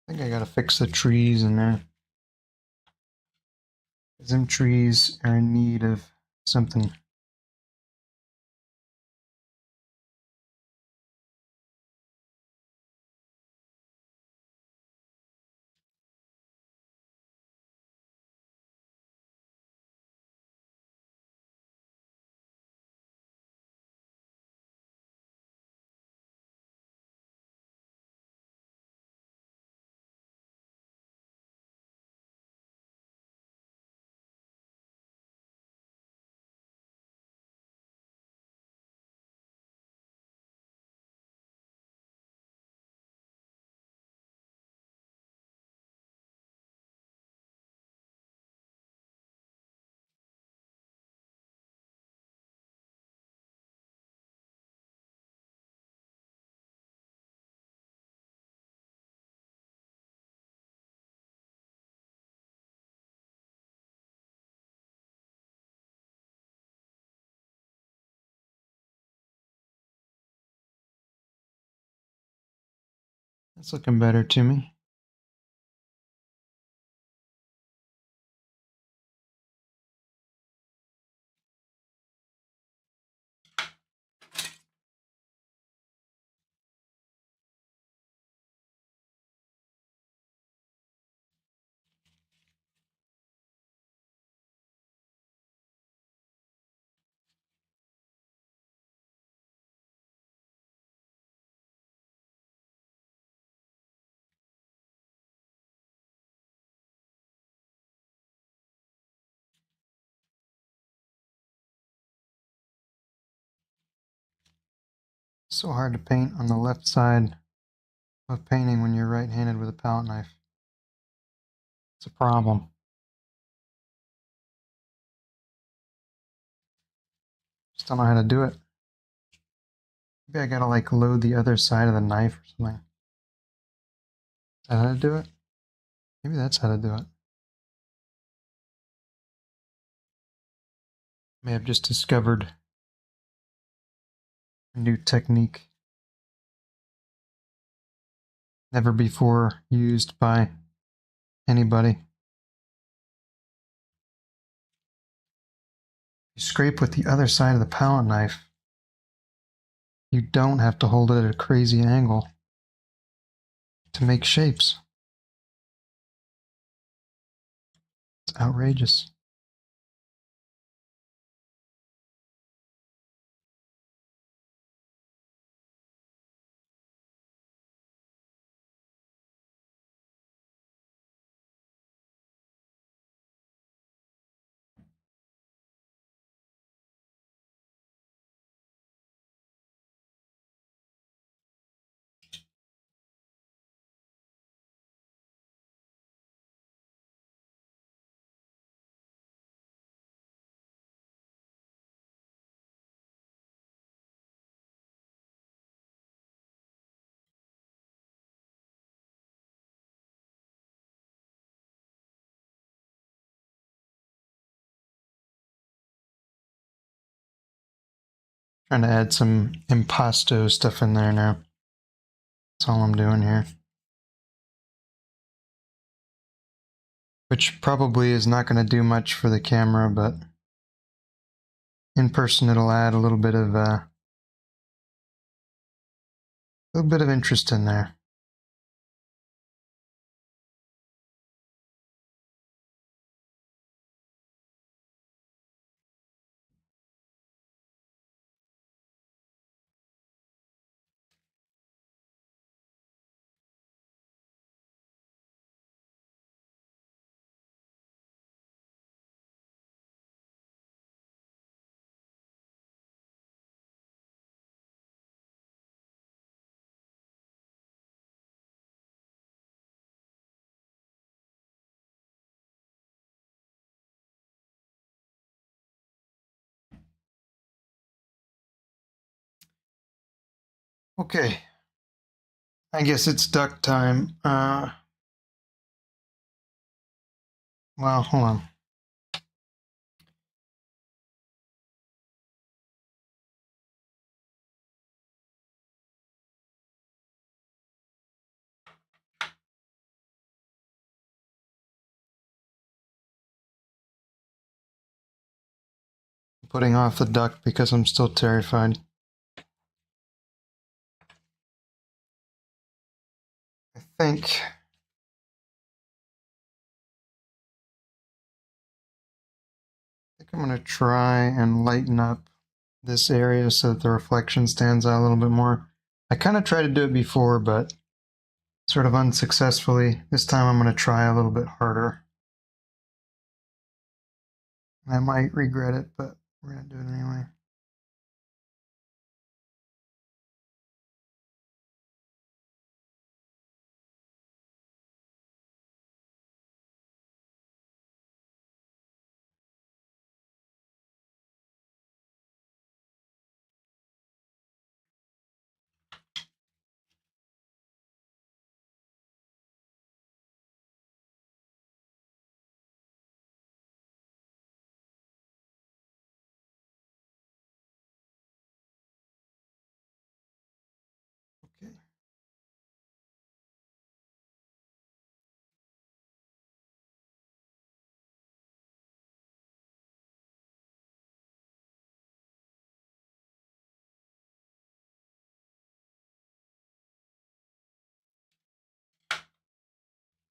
I think I gotta fix the trees in there. Them trees are in need of something. That's looking better to me. So hard to paint on the left side of painting when you're right-handed with a palette knife. It's a problem. Just don't know how to do it. Maybe I gotta like load the other side of the knife or something. Is that how to do it? Maybe that's how to do it. May have just discovered a new technique. Never before used by anybody. You scrape with the other side of the palette knife. You don't have to hold it at a crazy angle to make shapes. It's outrageous. Trying to add some impasto stuff in there now. That's all I'm doing here. Which probably is not going to do much for the camera, but in person it'll add a little bit of interest in there. Okay, I guess it's duck time. Well, hold on. I'm putting off the duck because I'm still terrified. I think I'm going to try and lighten up this area so that the reflection stands out a little bit more. I kind of tried to do it before, but sort of unsuccessfully. This time I'm going to try a little bit harder. I might regret it, but we're going to do it anyway.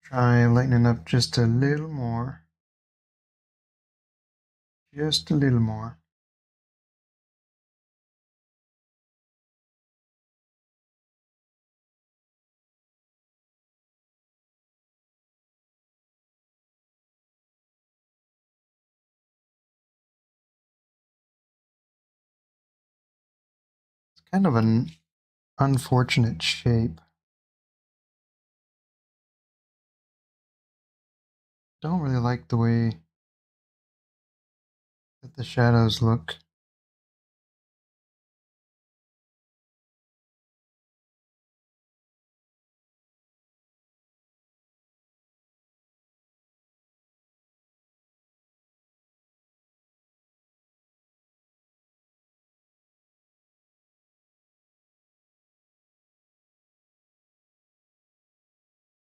Try lightening up just a little more. Just a little more. It's kind of an unfortunate shape. Don't really like the way that the shadows look.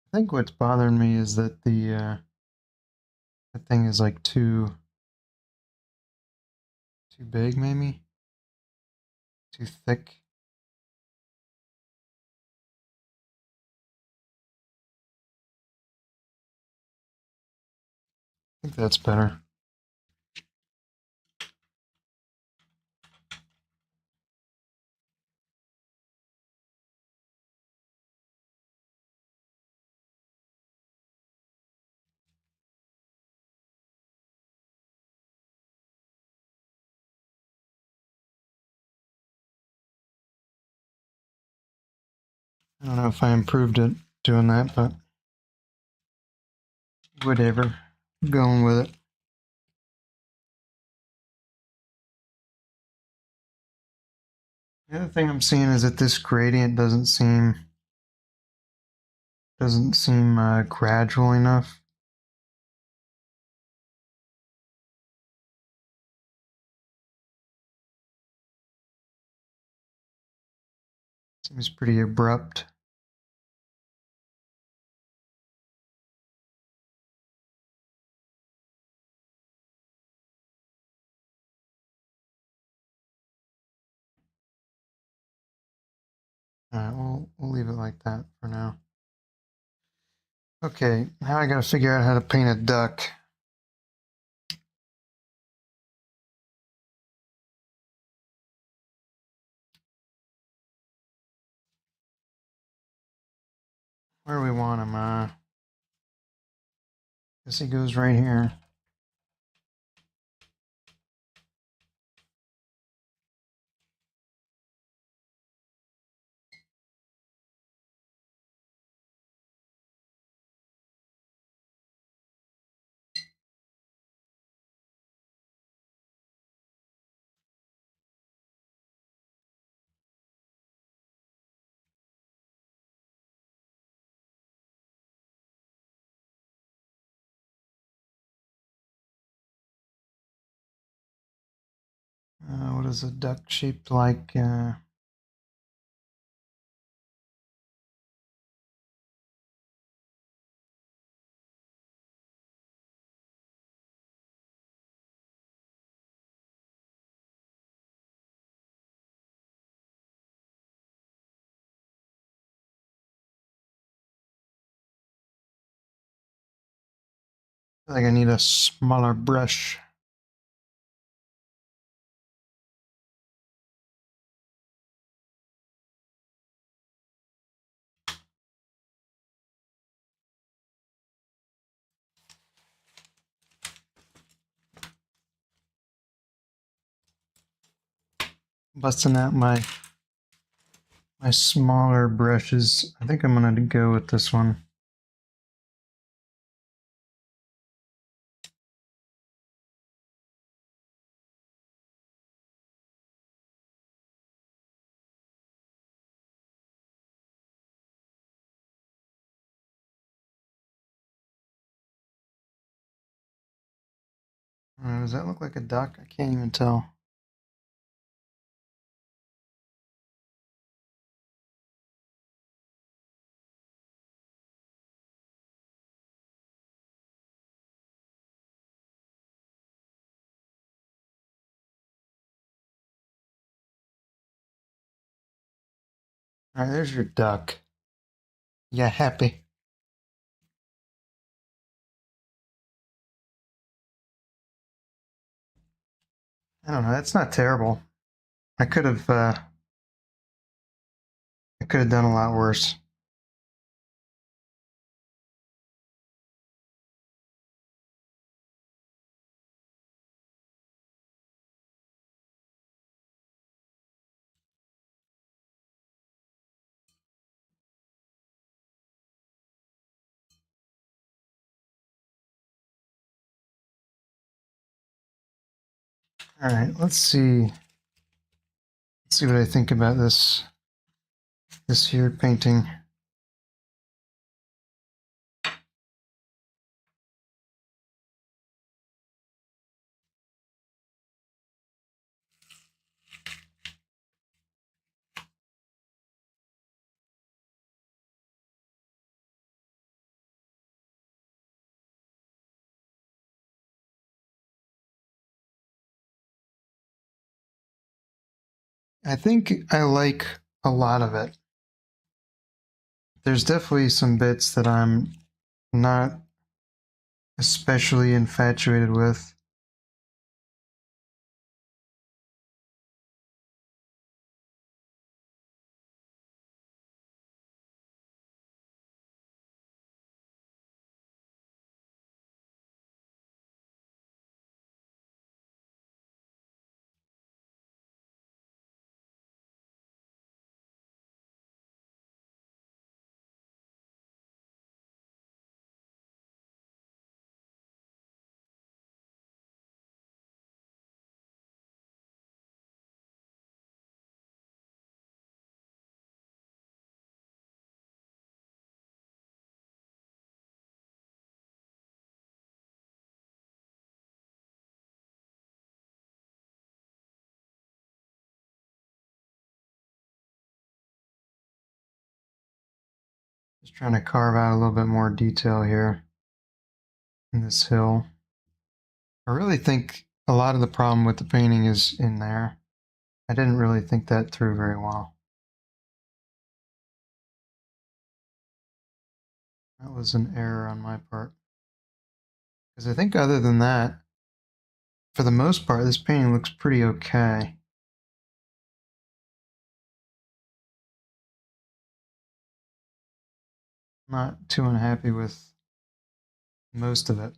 I think what's bothering me is that the thing is like too big, maybe too thick. I think that's better. I don't know if I improved it doing that, but whatever. Going with it. The other thing I'm seeing is that this gradient doesn't seem gradual enough. Seems pretty abrupt. Alright, we'll leave it like that for now. Okay, now I gotta figure out how to paint a duck. Where do we want him? Guess he goes right here. What is a duck shaped like? I think I need a smaller brush. Busting out my smaller brushes. I think I'm gonna go with this one. Does that look like a duck? I can't even tell. Alright, there's your duck. Yeah, happy. I don't know. That's not terrible. I could have done a lot worse. All right, let's see. Let's see what I think about this here painting. I think I like a lot of it. There's definitely some bits that I'm not especially infatuated with. Just trying to carve out a little bit more detail here in this hill. I really think a lot of the problem with the painting is in there. I didn't really think that through very well. That was an error on my part. Because I think other than that, for the most part, this painting looks pretty okay. Not too unhappy with most of it.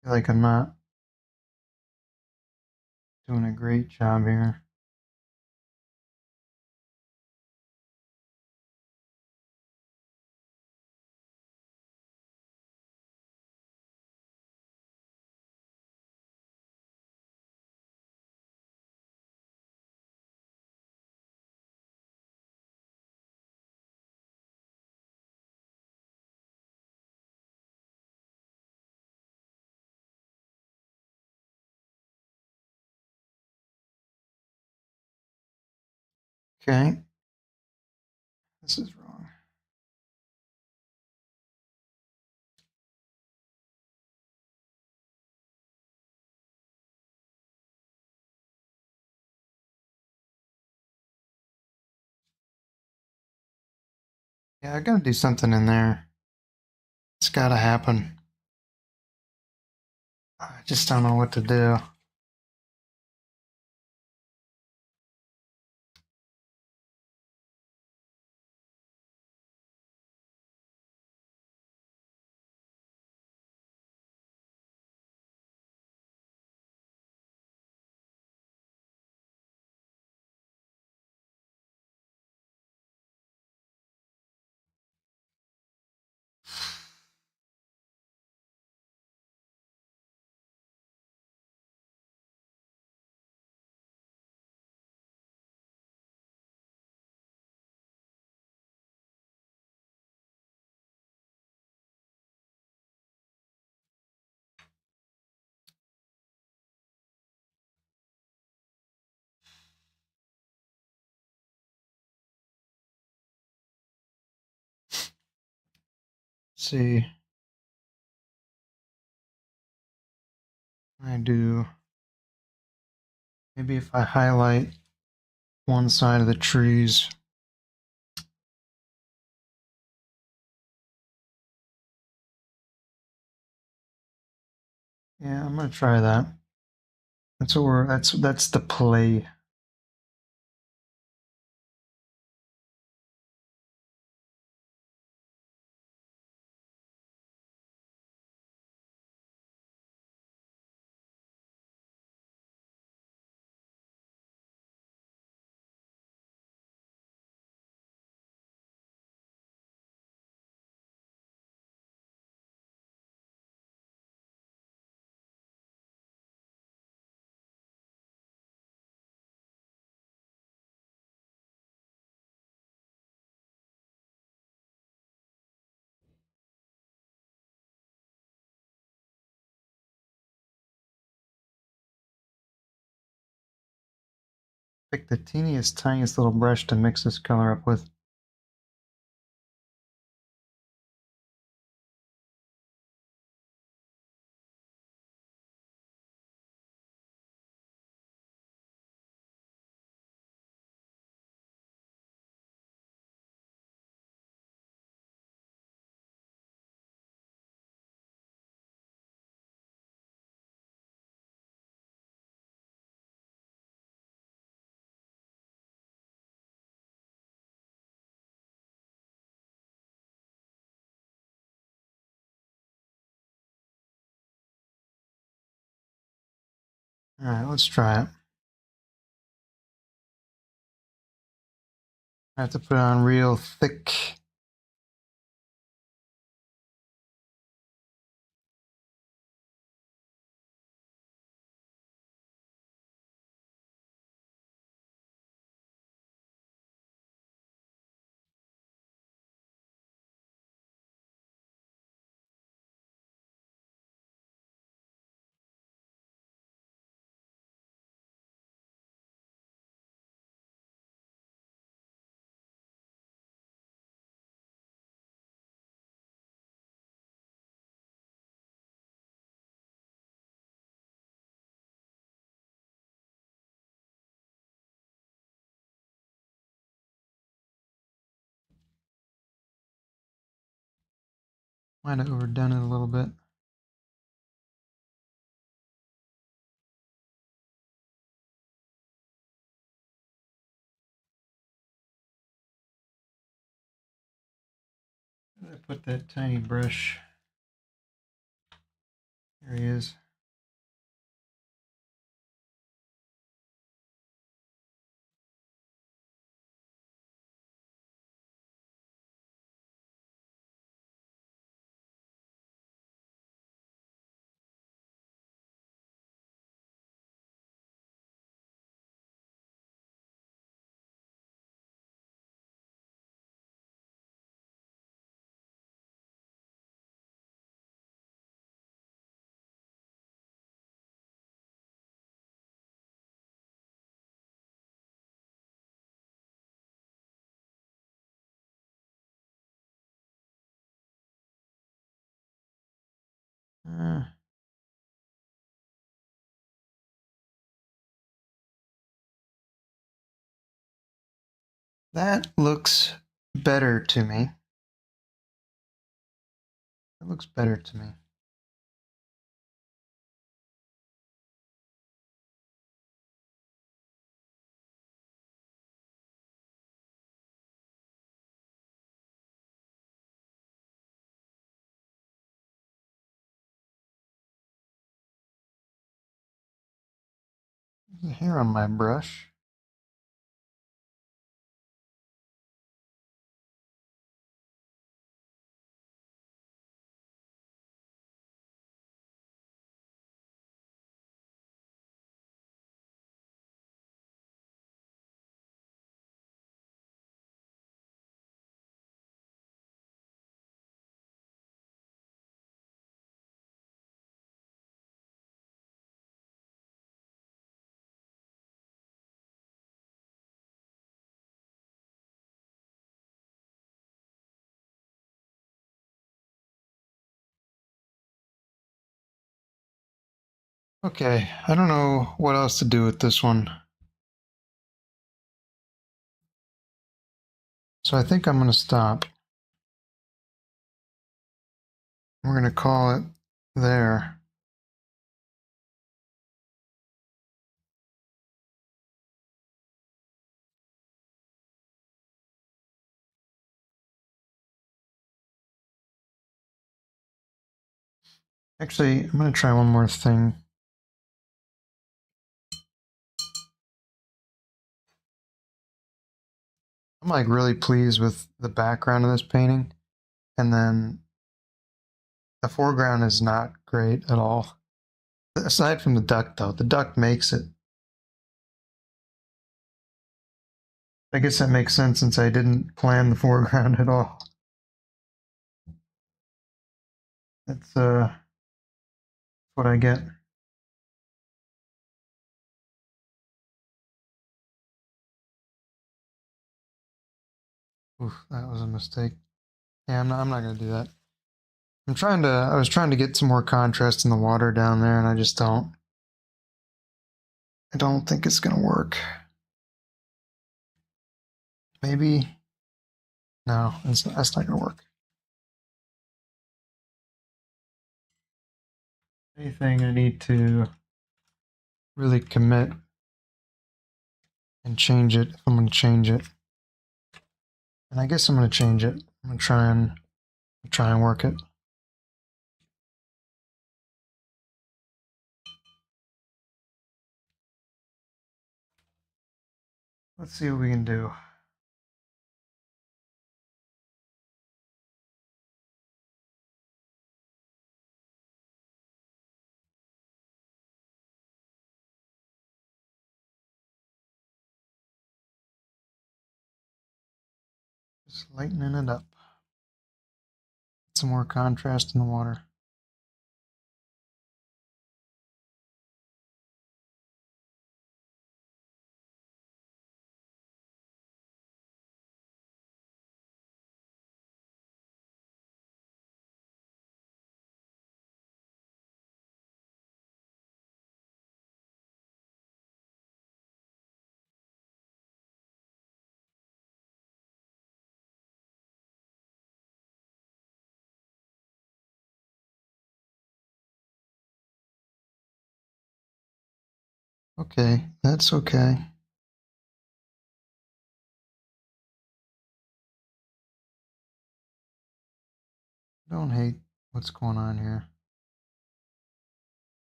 I feel like I'm not doing a great job here. Okay, this is wrong. Yeah, I gotta do something in there. It's gotta happen. I just don't know what to do. Let's see. I do. Maybe if I highlight one side of the trees. Yeah, I'm gonna try that. That's what we're that's the play. Pick the teeniest, tiniest little brush to mix this color up with. All right, let's try it. I have to put it on real thick. Might have overdone it a little bit. I put that tiny brush. There he is. Uh, that looks better to me. It looks better to me. There's a hair on my brush. Okay, I don't know what else to do with this one. So I think I'm going to stop. We're going to call it there. Actually, I'm going to try one more thing. I'm like really pleased with the background of this painting. And then the foreground is not great at all. Aside from the duck though, the duck makes it. I guess that makes sense since I didn't plan the foreground at all. That's what I get. Oof, that was a mistake. Yeah, I'm not gonna do that. I was trying to get some more contrast in the water down there, and I just don't. I don't think it's gonna work. Maybe. No, that's not gonna work. Anything I need to really commit and change it if I'm gonna change it. And I guess I'm gonna change it. I'm gonna try and work it. Let's see what we can do. Just lightening it up. Some more contrast in the water. Okay, that's okay. Don't hate what's going on here.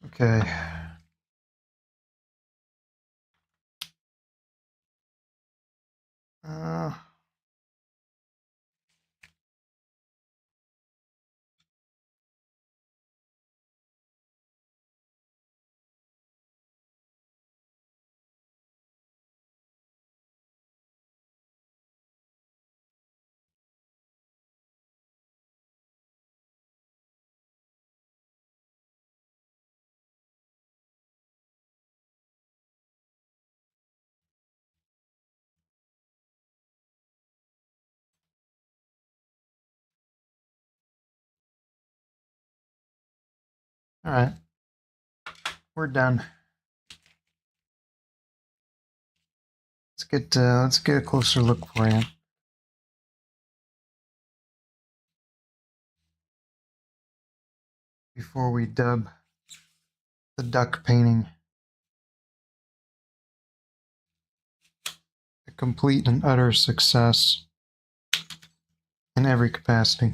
Okay. Uh, all right. We're done. Let's get a closer look for you. Before we dub the duck painting a complete and utter success in every capacity.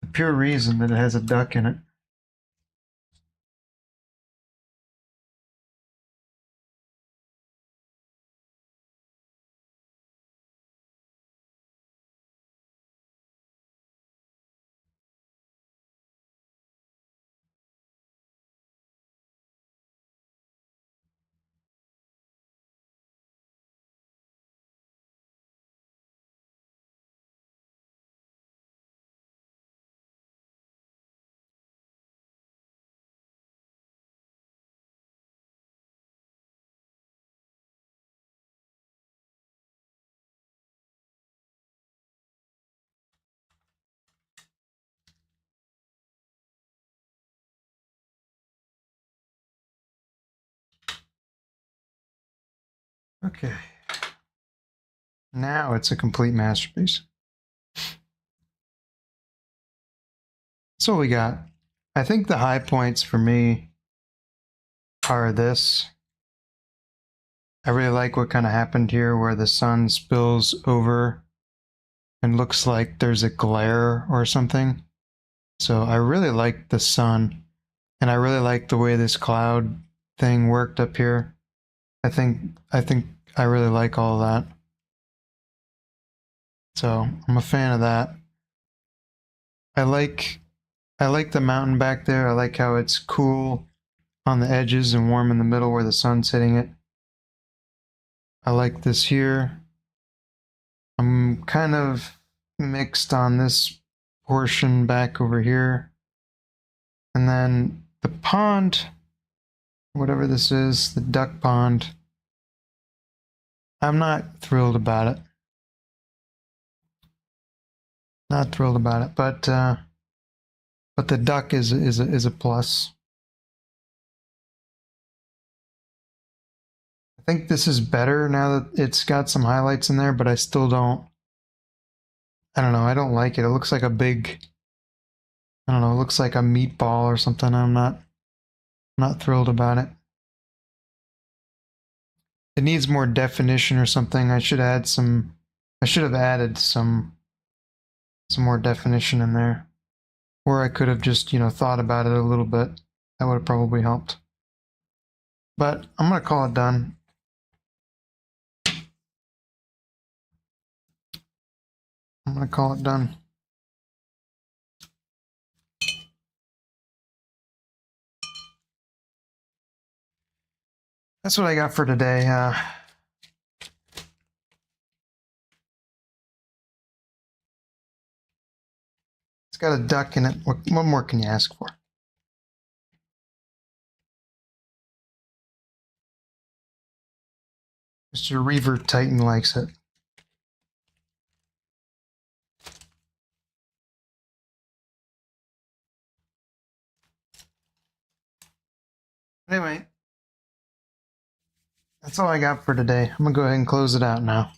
The pure reason that it has a duck in it. Okay. Now it's a complete masterpiece. That's what we got. I think the high points for me are this. I really like what kind of happened here where the sun spills over and looks like there's a glare or something. So I really like the sun, and I really like the way this cloud thing worked up here. I think I really like all that. So I'm a fan of that. I like the mountain back there. I like how it's cool on the edges and warm in the middle where the sun's hitting it. I like this here. I'm kind of mixed on this portion back over here. And then the pond, whatever this is, the duck pond, I'm not thrilled about it. Not thrilled about it, but the duck is a plus. I think this is better now that it's got some highlights in there, but I still don't. I don't know. I don't like it. It looks like a big. I don't know. It looks like a meatball or something. I'm not thrilled about it. It needs more definition or something. I should have added some more definition in there. Or I could have just, thought about it a little bit. That would have probably helped. But I'm going to call it done. I'm going to call it done. That's what I got for today. It's got a duck in it. What more can you ask for? Mr. Reaver Titan likes it. Anyway, that's all I got for today. I'm going to go ahead and close it out now.